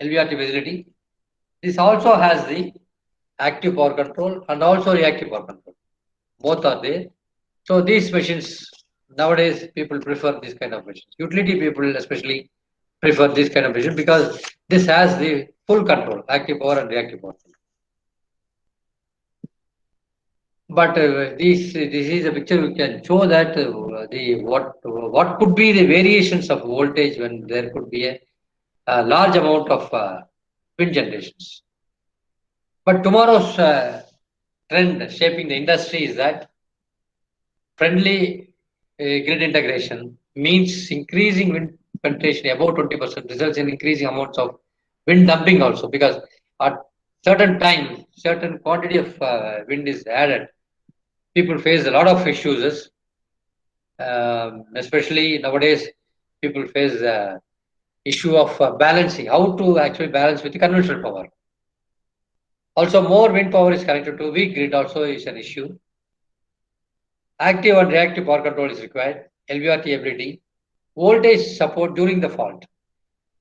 LVRT facility. This also has the active power control and also reactive power control. Both are there. So these machines, nowadays people prefer this kind of machines. Utility people especially prefer this kind of machine because this has the full control, active power and reactive power. But this is a picture we can show that what could be the variations of voltage when there could be a large amount of wind generations. But tomorrow's trend shaping the industry is that friendly grid integration means increasing wind penetration above 20%, results in increasing amounts of wind dumping also, because at certain time, certain quantity of wind is added. People face a lot of issues, especially nowadays, people face the issue of balancing, how to actually balance with the conventional power. Also, more wind power is connected to weak grid also is an issue. Active and reactive power control is required, LVRT ability, voltage support during the fault.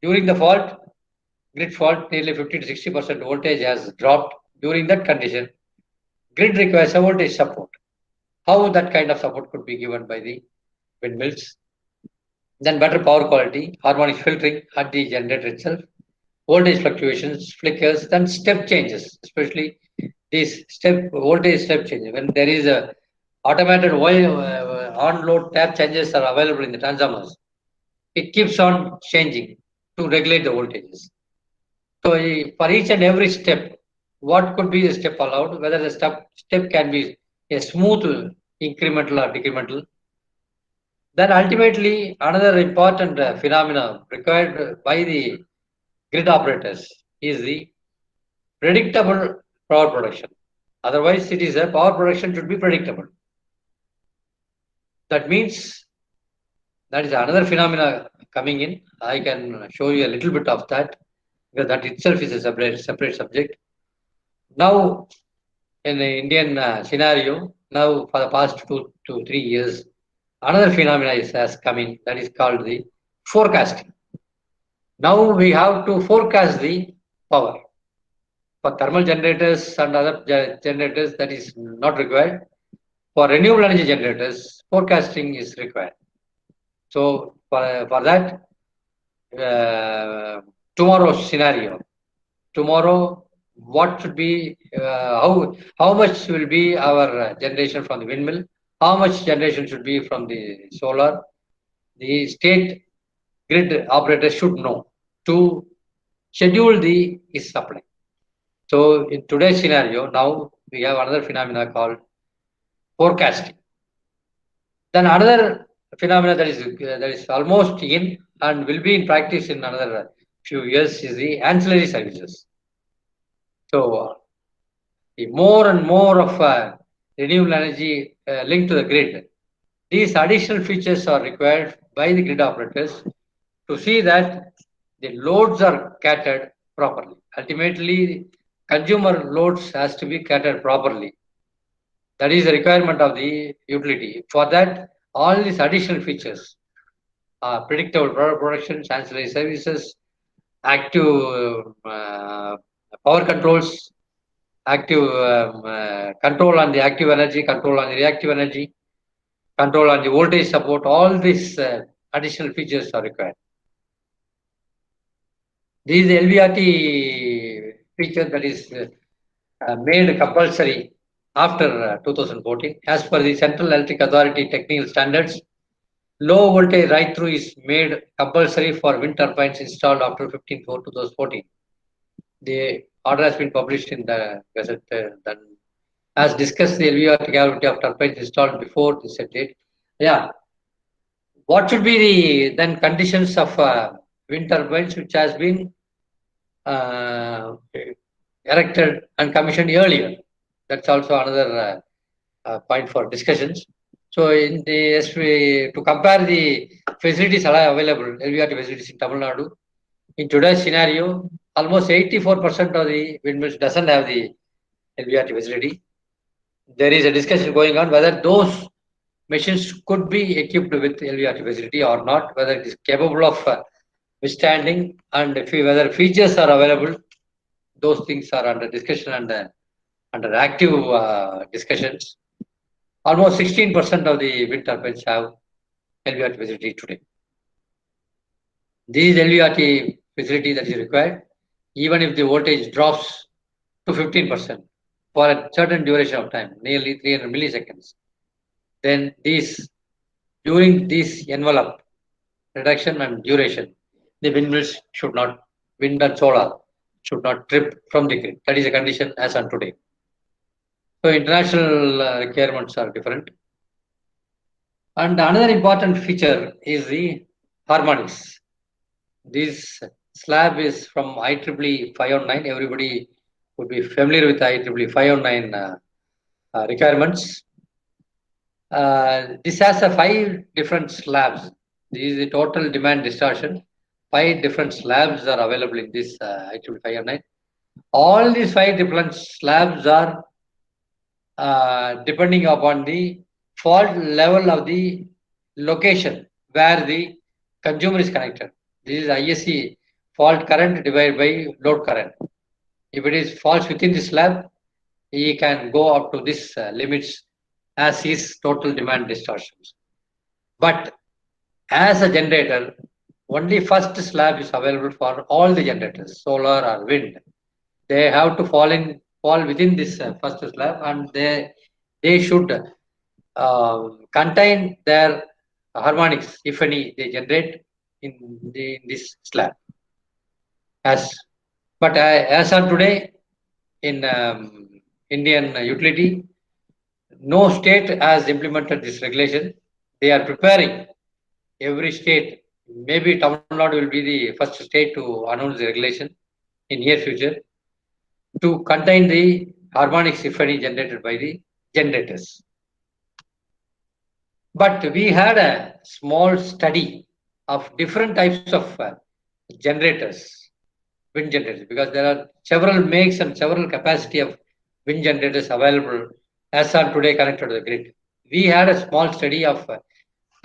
During the fault, grid fault, nearly 50 to 60% voltage has dropped. During that condition, grid requires a voltage support. How that kind of support could be given by the windmills? Then better power quality, harmonic filtering at the generator itself, voltage fluctuations, flickers, then step changes, especially these voltage step changes. When there is a automated on-load tap changes are available in the transformers, it keeps on changing to regulate the voltages. So for each and every step, what could be the step allowed, whether the step can be a smooth incremental or decremental. Then ultimately, another important phenomena required by the grid operators is the predictable power production. Otherwise, it is a power production should be predictable. That means that is another phenomena coming in. I can show you a little bit of that, because that itself is a separate subject. Now, in the Indian scenario, now for the past 2 to 3 years, another phenomena has come in, that is called the forecasting. Now we have to forecast the power. For thermal generators and other generators, that is not required. For renewable energy generators, forecasting is required. So for that, tomorrow's scenario, tomorrow what should be, how much will be our generation from the windmill, how much generation should be from the solar, the state grid operator should know to schedule the supply. So in today's scenario, now we have another phenomena called forecasting. Then another phenomena that is almost in and will be in practice in another few years is the ancillary services. So the more and more of renewable energy linked to the grid, these additional features are required by the grid operators to see that the loads are catered properly. Ultimately, consumer loads has to be catered properly. That is the requirement of the utility. For that, all these additional features, predictable production, ancillary services, active power controls, active control on the active energy, control on the reactive energy, control on the voltage support, all these additional features are required. This LVRT feature that is made compulsory after 2014 as per the Central Electric Authority technical standards. Low voltage right through is made compulsory for wind turbines installed after 15/4/2014. The order has been published in the Gazette. As discussed, the LVRT capability of turbines installed before the set date. Yeah. What should be the then conditions of wind turbines which has been erected and commissioned earlier? That's also another point for discussions. So, in the to compare the facilities available, LVRT facilities in Tamil Nadu, in today's scenario, almost 84% of the windmills doesn't have the LVRT facility. There is a discussion going on whether those machines could be equipped with LVRT facility or not, whether it is capable of withstanding, and whether features are available. Those things are under discussion and under active discussions. Almost 16% of the wind turbines have LVRT facility today. This LVRT facility that is required, even if the voltage drops to 15% for a certain duration of time, nearly 300 milliseconds, then during this envelope, reduction and duration, the windmills should not, wind and solar should not trip from the grid. That is a condition as on today. So international requirements are different. And another important feature is the harmonics. This slab is from IEEE 509. Everybody would be familiar with IEEE 509 requirements. This has 5 different slabs. This is the total demand distortion. 5 different slabs are available in this IEEE 509. All these 5 different slabs are depending upon the fault level of the location where the consumer is connected. This is ISC fault current divided by load current. If it falls within the slab, he can go up to this limits as his total demand distortions. But as a generator, only first slab is available for all the generators, solar or wind. They have to fall within this first slab, and they should contain their harmonics, if any, they generate in this slab. But as of today, in Indian utility, no state has implemented this regulation. They are preparing. Every state, maybe Tamil Nadu will be the first state to announce the regulation in near future to contain the harmonics, if any, generated by the generators. But we had a small study of different types of generators, wind generators, because there are several makes and several capacity of wind generators available as on today connected to the grid. We had a small study of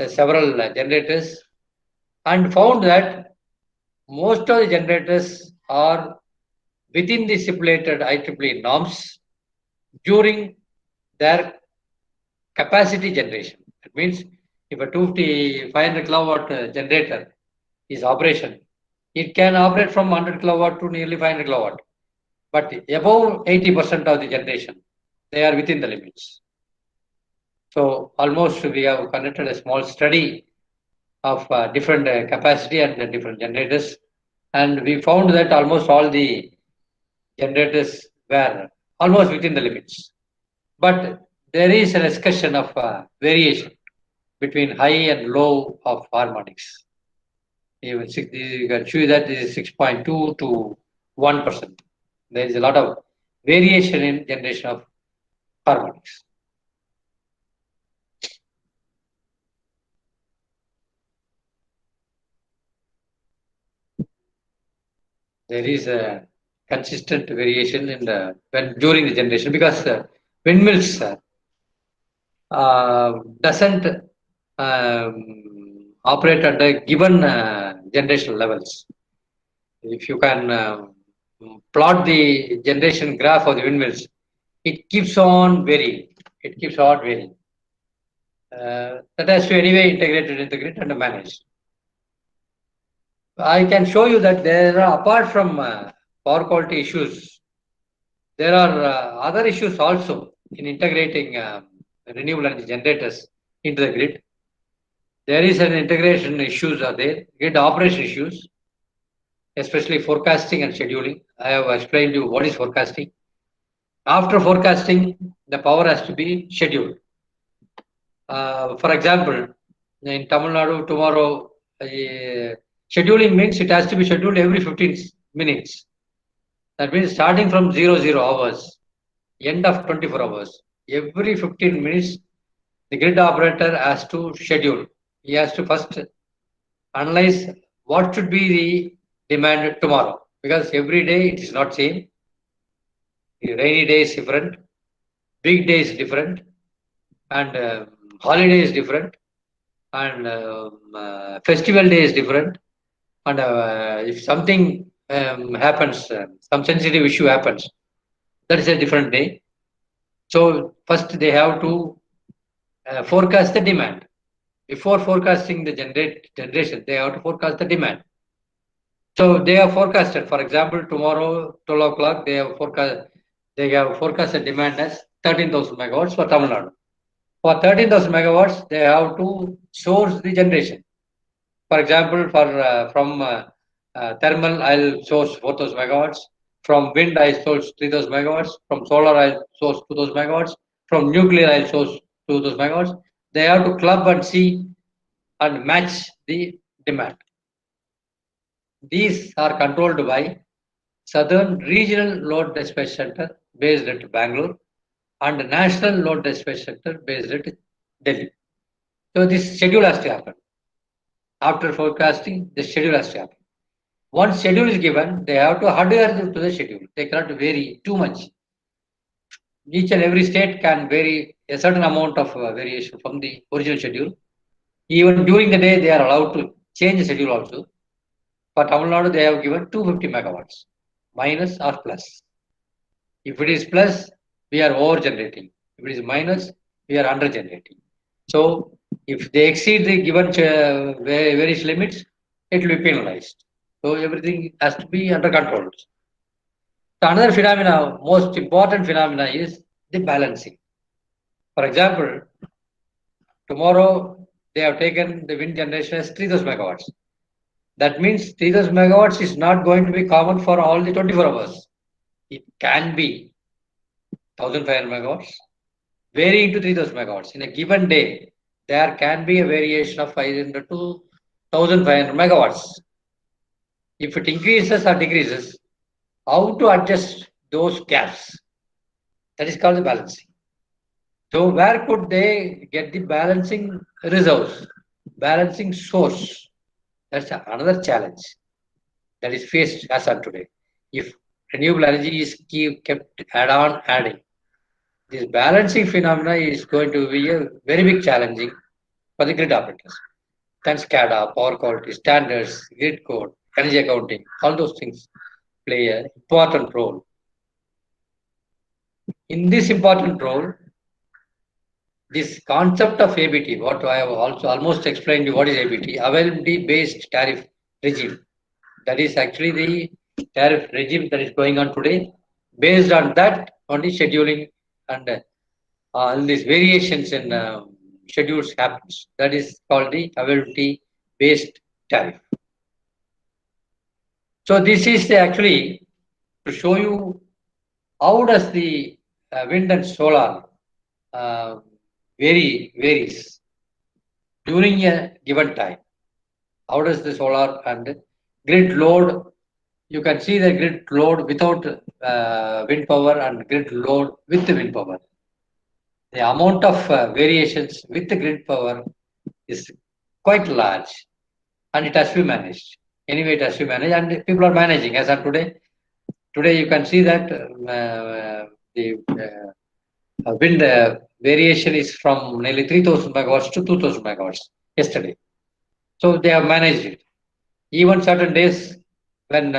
several generators and found that most of the generators are within the stipulated IEEE norms during their capacity generation. It means if a 500 kilowatt generator is operation, it can operate from 100 kilowatt to nearly 500 kilowatt. But above 80% of the generation, they are within the limits. So almost we have conducted a small study of different capacity and different generators, and we found that almost all the generators were almost within the limits. But there is a discussion of variation between high and low of harmonics. You can choose that this is 6.2 to 1%. There is a lot of variation in generation of harmonics. There is a consistent variation in the during the generation, because windmills doesn't operate at a given generational levels. If you can plot the generation graph of the windmills, it keeps on varying. It keeps on varying. That has to anyway integrated in the grid and managed. I can show you that there are, apart from power quality issues, there are other issues also in integrating renewable energy generators into the grid. There is an integration issues are there, grid operation issues, especially forecasting and scheduling. I have explained to you what is forecasting. After forecasting, the power has to be scheduled. For example, in Tamil Nadu tomorrow, scheduling means it has to be scheduled every 15 minutes. That means starting from 00 hours, end of 24 hours, every 15 minutes, the grid operator has to schedule. He has to first analyze what should be the demand tomorrow, because every day it is not same. The rainy day is different, big day is different, and holiday is different, and festival day is different, and if something happens, some sensitive issue happens, that is a different day. So first they have to forecast the demand. Before forecasting the generation, they have to forecast the demand. So they have forecasted, for example, tomorrow 12 o'clock they have forecasted demand as 13,000 megawatts for Tamil Nadu. For 13,000 megawatts, they have to source the generation. For example, from thermal, I'll source 4,000 megawatts. From wind, I source 3,000 megawatts. From solar, I'll source 2,000 megawatts. From nuclear, I'll source 2,000 megawatts. They have to club and see and match the demand. These are controlled by Southern Regional Load Dispatch Center based at Bangalore and National Load Dispatch Center based at Delhi. So this schedule has to happen. After forecasting, the schedule has to happen. Once schedule is given, they have to adhere to the schedule. They cannot vary too much. Each and every state can vary a certain amount of variation from the original schedule. Even during the day, they are allowed to change the schedule also. For Tamil Nadu, they have given 250 megawatts, minus or plus. If it is plus, we are over generating. If it is minus, we are under generating. So if they exceed the given various limits, it will be penalized. So everything has to be under control. So another phenomena, most important phenomena, is the balancing. For example, tomorrow they have taken the wind generation as 3,000 megawatts. That means 3,000 megawatts is not going to be common for all the 24 hours. It can be 1,500 megawatts, varying to 3,000 megawatts. In a given day, there can be a variation of 500 to 1,500 megawatts. If it increases or decreases, how to adjust those gaps? That is called the balancing. So where could they get the balancing reserves, balancing source? That's another challenge that is faced as on today. If renewable energy is kept adding, this balancing phenomena is going to be a very big challenging for the grid operators. Then SCADA, power quality standards, grid code, energy accounting, all those things play an important role. In this important role, this concept of ABT, what I have also almost explained you what is ABT, availability based tariff regime. That is actually the tariff regime that is going on today. Based on that, only scheduling and all these variations in schedules happens. That is called the availability based tariff. So this is actually to show you how does the wind and solar varies during a given time. How does the solar and grid load? You can see the grid load without wind power and grid load with the wind power. The amount of variations with the grid power is quite large, and it has to be managed. Anyway, it has to be managed, and people are managing as of today. Today, you can see that the wind variation is from nearly 3,000 megawatts to 2,000 megawatts yesterday. So they have managed it. Even certain days when,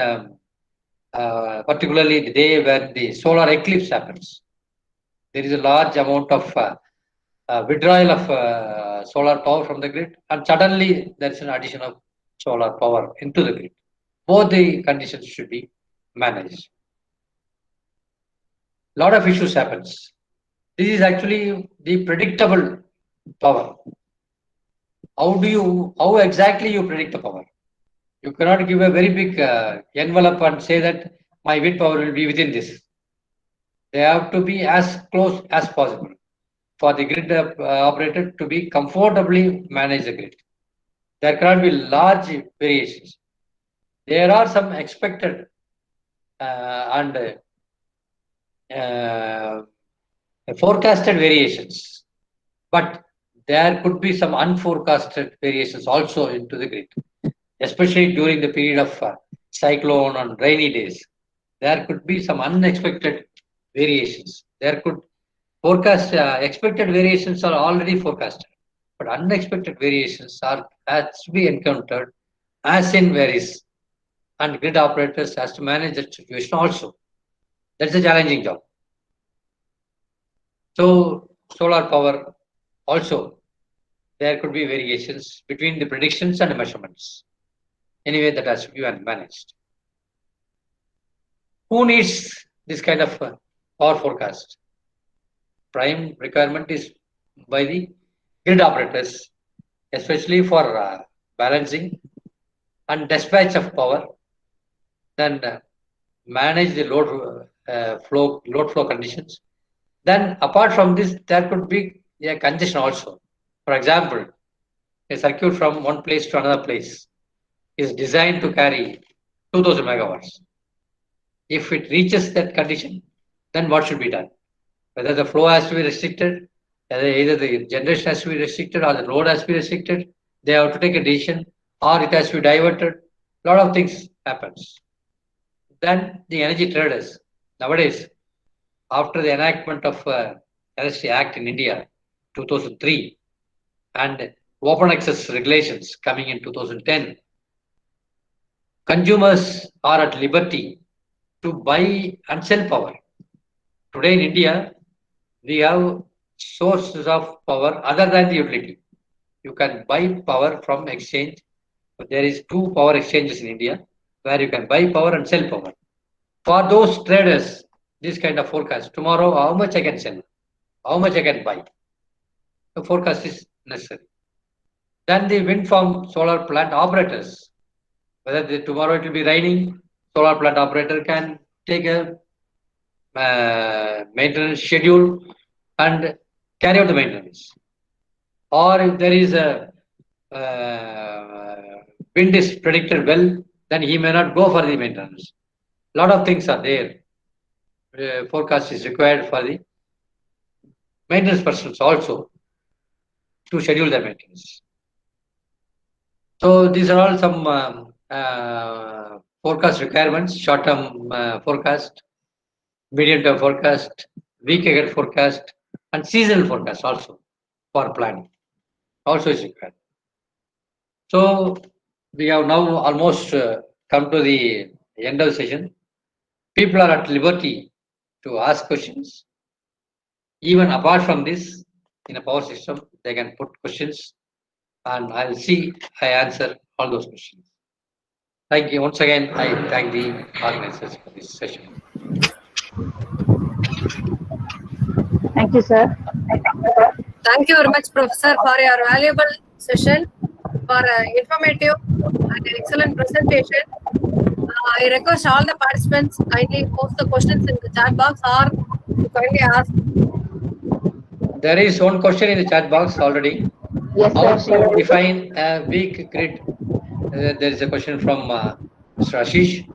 particularly the day when the solar eclipse happens, there is a large amount of withdrawal of solar power from the grid, and suddenly there is an addition of solar power into the grid. Both the conditions should be managed. Lot of issues happens. This is actually the predictable power. How exactly you predict the power? You cannot give a very big envelope and say that my wind power will be within this. They have to be as close as possible for the grid operator to be comfortably manage the grid. There cannot be large variations. There are some expected and forecasted variations, but there could be some unforecasted variations also into the grid, especially during the period of cyclone and rainy days. There could be some unexpected variations. There could forecast expected variations are already forecasted, but unexpected variations are has to be encountered as in varies, and grid operators has to manage that situation also. That's a challenging job. So solar power also, there could be variations between the predictions and the measurements. Anyway, that has to be managed. Who needs this kind of power forecast? Prime requirement is by the grid operators, especially for balancing and dispatch of power, then manage the load flow conditions. Then apart from this, there could be a congestion also. For example, a circuit from one place to another place is designed to carry 2,000 megawatts. If it reaches that condition, then what should be done? Whether the flow has to be restricted, whether either the generation has to be restricted or the load has to be restricted, they have to take a decision, or it has to be diverted. A lot of things happens. Then the energy traders, nowadays, after the enactment of Electricity Act in India, 2003, and open access regulations coming in 2010, consumers are at liberty to buy and sell power. Today in India, we have sources of power other than the utility. You can buy power from exchange. There is 2 power exchanges in India where you can buy power and sell power. For those traders, this kind of forecast, tomorrow how much I can sell, how much I can buy, the forecast is necessary. Then the wind farm solar plant operators, whether tomorrow it will be raining, solar plant operator can take a maintenance schedule and carry out the maintenance. Or if there is a wind is predicted well, then he may not go for the maintenance. A lot of things are there. Forecast is required for the maintenance persons also to schedule their maintenance. So these are all some forecast requirements: short-term forecast, medium-term forecast, week ahead forecast, and seasonal forecast also for planning. Also is required. So we have now almost come to the end of the session. People are at liberty to ask questions. Even apart from this, in a power system, they can put questions and I'll see I answer all those questions. Thank you. Once again, I thank the organizers for this session. Thank you, sir. Thank you very much, Professor, for your valuable session, for informative and excellent presentation. I request all the participants kindly post the questions in the chat box or you kindly ask. There is one question in the chat box already. Yes, How sir. to define a weak grid? There is a question from Mr. Ashish.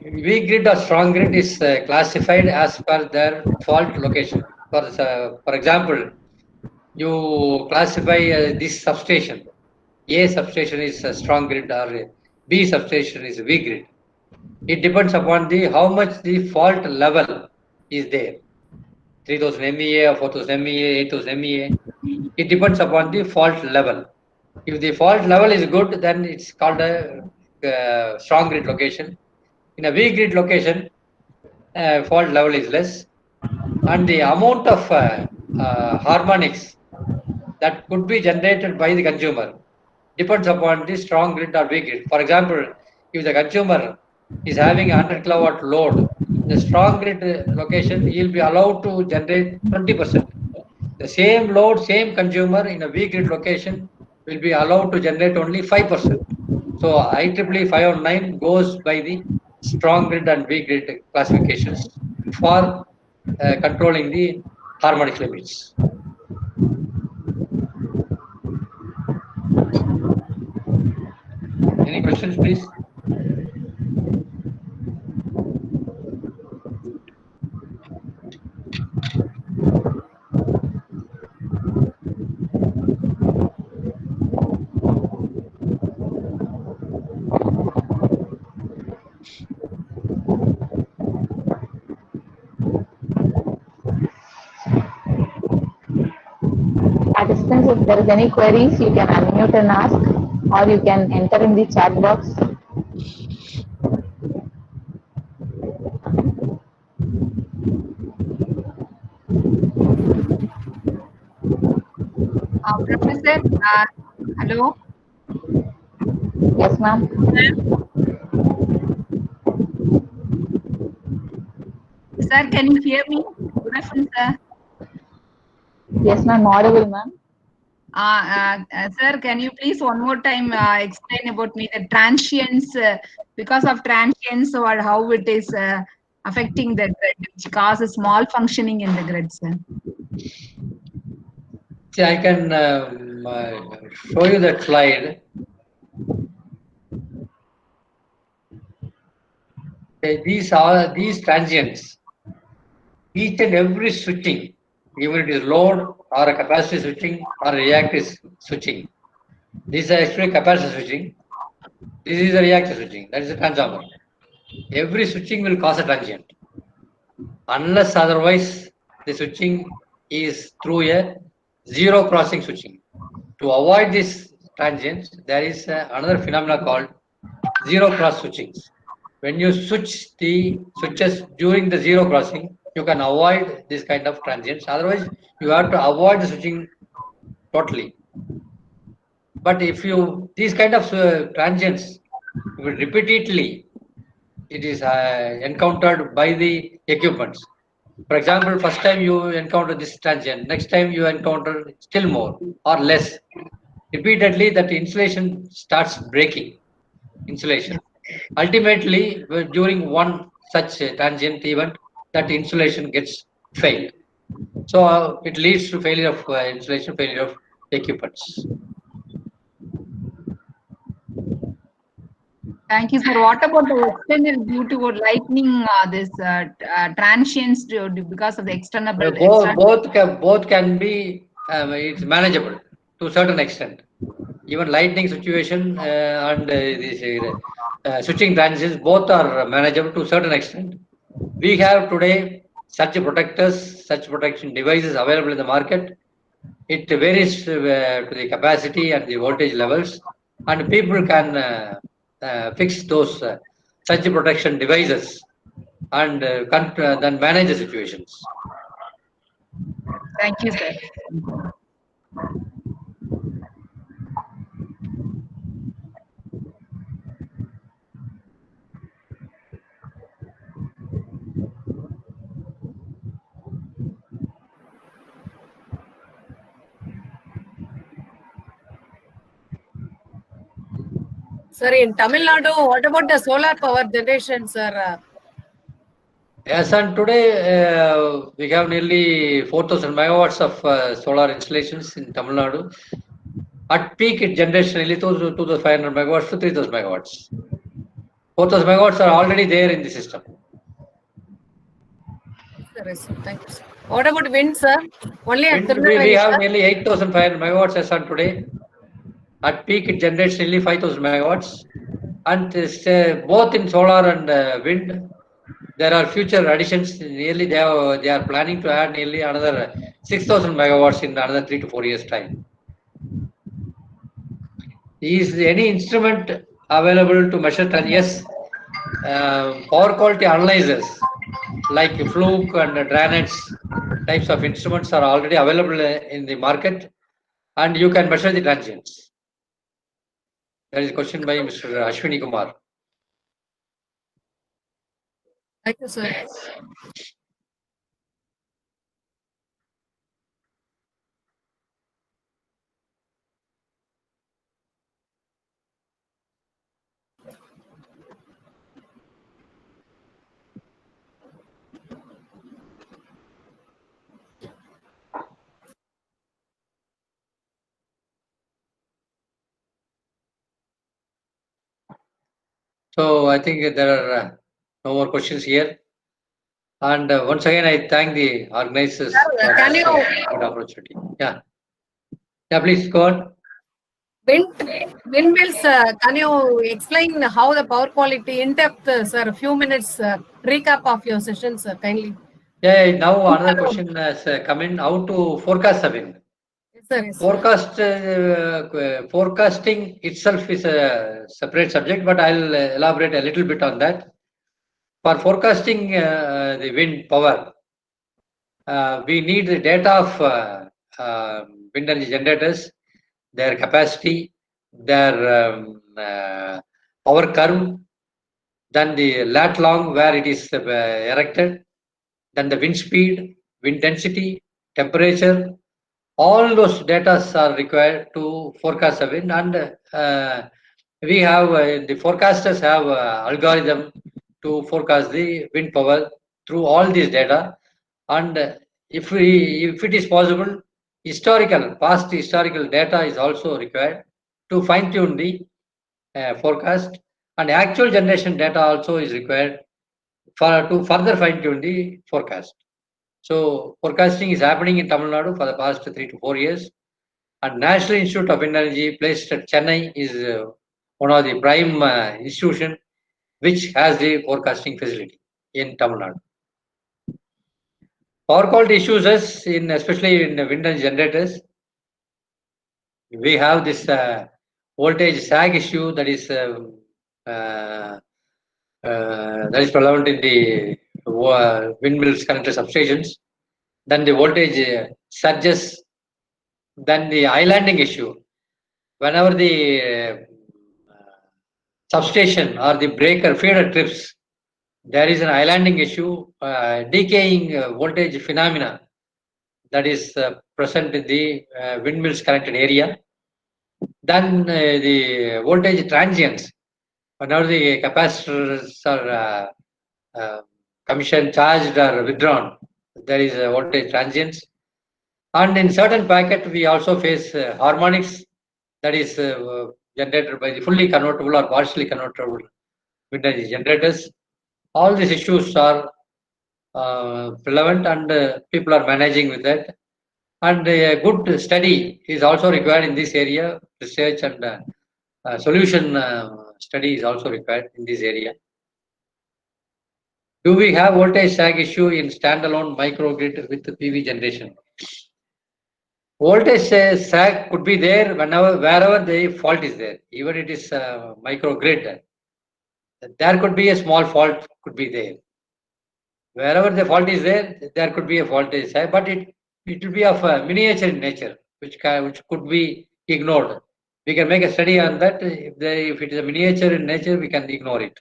Weak grid or strong grid is classified as per their fault location. For example, you classify this substation. A substation is a strong grid or B substation is a weak grid. It depends upon the how much the fault level is there. 3000 MVA or 4000 MVA, 8000 MVA. It depends upon the fault level. If the fault level is good, then it's called a strong grid location. In a weak grid location, fault level is less, and the amount of harmonics that could be generated by the consumer depends upon the strong grid or weak grid. For example, if the consumer is having a 100 kilowatt load, the strong grid location, he will be allowed to generate 20%. The same load, same consumer in a weak grid location will be allowed to generate only 5%. So IEEE 519 goes by the strong grid and weak grid classifications for controlling the harmonic limits. Any questions, please? Participants, if there is any queries, you can unmute and ask, or you can enter in the chat box. Professor, hello. Yes, ma'am. Sir, can you hear me? Good afternoon, sir. Yes, ma'am. Audible, ma'am. Sir, can you please one more time explain about me the transients, because of transients or how it is affecting the grid, which causes malfunctioning in the grid, sir? See, I can show you that slide. Okay, these transients, each and every switching, even it is load or a capacity switching or a reactive switching. These are actually capacitor switching. This is a reactive switching. That is a transformer. Every switching will cause a transient. Unless otherwise, the switching is through a zero crossing switching. To avoid this transients, there is another phenomena called zero cross switchings. When you switch the switches during the zero crossing, you can avoid this kind of transients. Otherwise, you have to avoid the switching totally. But if you these kind of transients repeatedly, it is encountered by the equipments. For example, first time you encounter this transient, next time you encounter still more or less. Repeatedly, that insulation starts breaking. Insulation. Ultimately, during one such transient event, that insulation gets failed. So it leads to failure of insulation, failure of equipments. Thank you, sir. What about the external due to lightning, this transients because of the external? Both can be it's manageable to a certain extent. Even lightning situation and this switching transients both are manageable to a certain extent. We have today such protectors, such protection devices available in the market. It varies to the capacity and the voltage levels, and people can fix those such protection devices and then manage the situations. Thank you, sir. Sir, in Tamil Nadu, what about the solar power generation, sir? Yes, and today we have nearly 4,000 megawatts of solar installations in Tamil Nadu. At peak, it generates nearly 2,500 megawatts to 3,000 megawatts. 4,000 megawatts are already there in the system. Yes, sir. Thank you, sir. What about wind, sir? Only at Wind, we Tirunelveli, have sir? nearly 8,500 megawatts as on today. At peak, it generates nearly 5,000 megawatts. And both in solar and wind, there are future additions. Nearly they are planning to add nearly another 6,000 megawatts in another 3 to 4 years time. Is any instrument available to measure? Yes, power quality analyzers like Fluke and Dranex types of instruments are already available in the market, and you can measure the transients. That is a question by Mr. Ashwini Kumar. Thank you, sir. So I think there are no more questions here. And once again, I thank the organizers for Can this you good opportunity. Yeah. Yeah, please go on. windmills, can you explain how the power quality in depth, sir? A few minutes recap of your session, sir, kindly. Yeah, now another question has come in. How to forecast the wind? Yes, sir. Yes, sir. Forecasting itself is a separate subject, but I'll elaborate a little bit on that. For forecasting the wind power, we need the data of wind energy generators, their capacity, their power curve, then the lat long where it is erected, then the wind speed, wind density, temperature. All those data are required to forecast the wind, and we have the forecasters have algorithm to forecast the wind power through all these data. And if it is possible, past historical data is also required to fine tune the forecast, and actual generation data also is required to further fine tune the forecast. So forecasting is happening in Tamil Nadu for the past 3 to 4 years, and National Institute of Wind Energy placed at Chennai is one of the prime institution which has the forecasting facility in Tamil Nadu. Power quality issues, especially in wind energy generators, we have this voltage sag issue that is prevalent in the windmills connected substations. Then the voltage surges. Then the islanding issue. Whenever the substation or the breaker feeder trips, there is an islanding issue, decaying voltage phenomena that is present in the windmills connected area. Then the voltage transients. Whenever the capacitors are commissioned, charged or withdrawn, there is a voltage transients. And in certain packet, we also face harmonics that is generated by the fully convertible or partially convertible wind energy generators. All these issues are relevant, and people are managing with that. And a good study is also required in this area. Research and solution study is also required in this area. Do we have voltage sag issue in standalone microgrid with PV generation? Voltage sag could be there wherever the fault is there. Even it is microgrid, there could be a small fault could be there. Wherever the fault is there, there could be a voltage sag, but it it will be of miniature in nature, which could be ignored. We can make a study on that. If it is a miniature in nature, we can ignore it.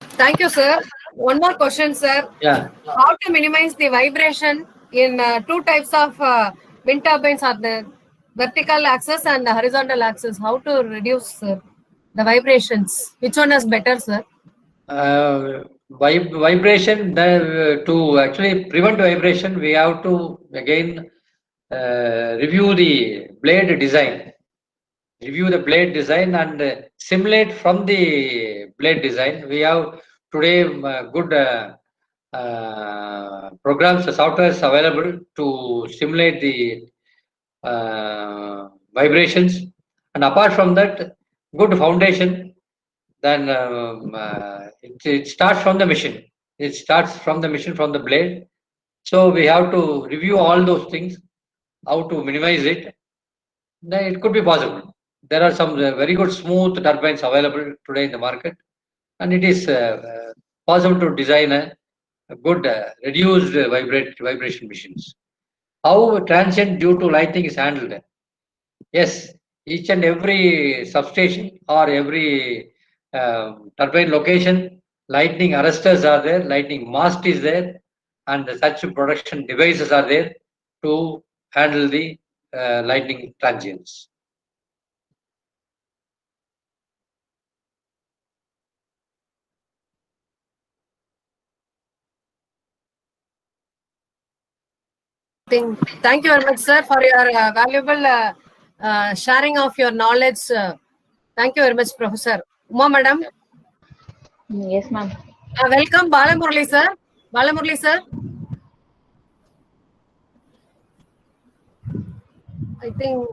Thank you, sir. One more question, sir. Yeah. How to minimize the vibration in two types of wind turbines are the vertical axis and the horizontal axis? How to reduce the vibrations? Which one is better, sir? Vibration, to actually prevent vibration, we have to again review the blade design. Review the blade design and simulate from the blade design. We have today good programs, softwares available to simulate the vibrations. And apart from that, good foundation. Then it starts from the machine. It starts from the machine, from the blade. So we have to review all those things, how to minimize it. Then it could be possible. There are some very good smooth turbines available today in the market, and it is possible to design a good reduced vibration machines. How transient due to lighting is handled? Yes, each and every substation or every turbine location, lightning arresters are there, lightning mast is there, and such protection devices are there to handle the lightning transients. Thank you very much, sir, for your valuable sharing of your knowledge. Thank you very much, Professor. Uma, madam. Yes, ma'am. Welcome, Balamurali, sir. Balamurali, sir. I think,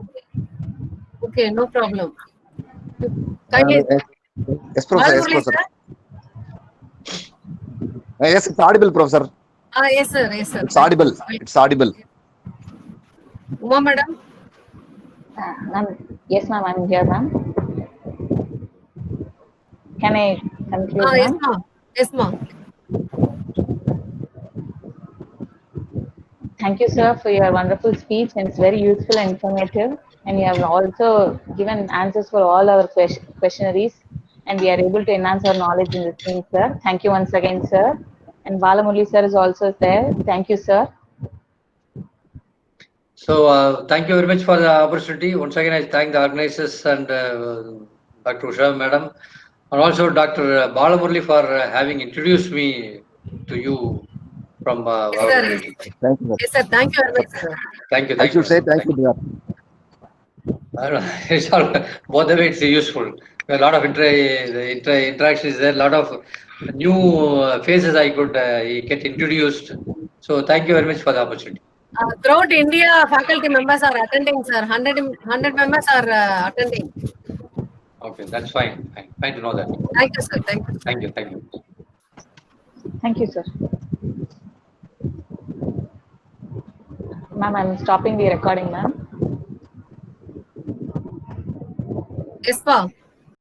okay, no problem. Kindly, Yes, Professor. Yes, Balamurali, Professor. sir. Yes, it's audible, Professor. Yes, sir. Yes, sir. It's audible. It's audible. Uma, madam. Ma'am, yes, ma'am, I'm here, ma'am. Can I conclude, Yes, ma'am? ma'am. Yes, ma'am. Thank you, sir, for your wonderful speech, and it's very useful and informative. And you have also given answers for all our questionnaires, and we are able to enhance our knowledge in this thing, sir. Thank you once again, sir. And Balamurali sir is also there. Thank you, sir. So thank you very much for the opportunity. Once again, I thank the organizers and Dr. Usha madam, and also Dr. Balamurali for having introduced me to you from Yes, our sir. community. Thank you. Yes, sir. Thank you very much, sir. Thank you. I should say thank Thank you, dear. It's all both the way. It's useful. A lot of interaction is there. A lot of new faces I could get introduced. So thank you very much for the opportunity. Throughout India, faculty members are attending, sir. 100 members are attending. Okay, that's fine. Fine to know that. Thank you, sir. Thank you. Thank you. Thank you. Thank you, sir. Ma'am, I'm stopping the recording, ma'am. Yes, ma'am.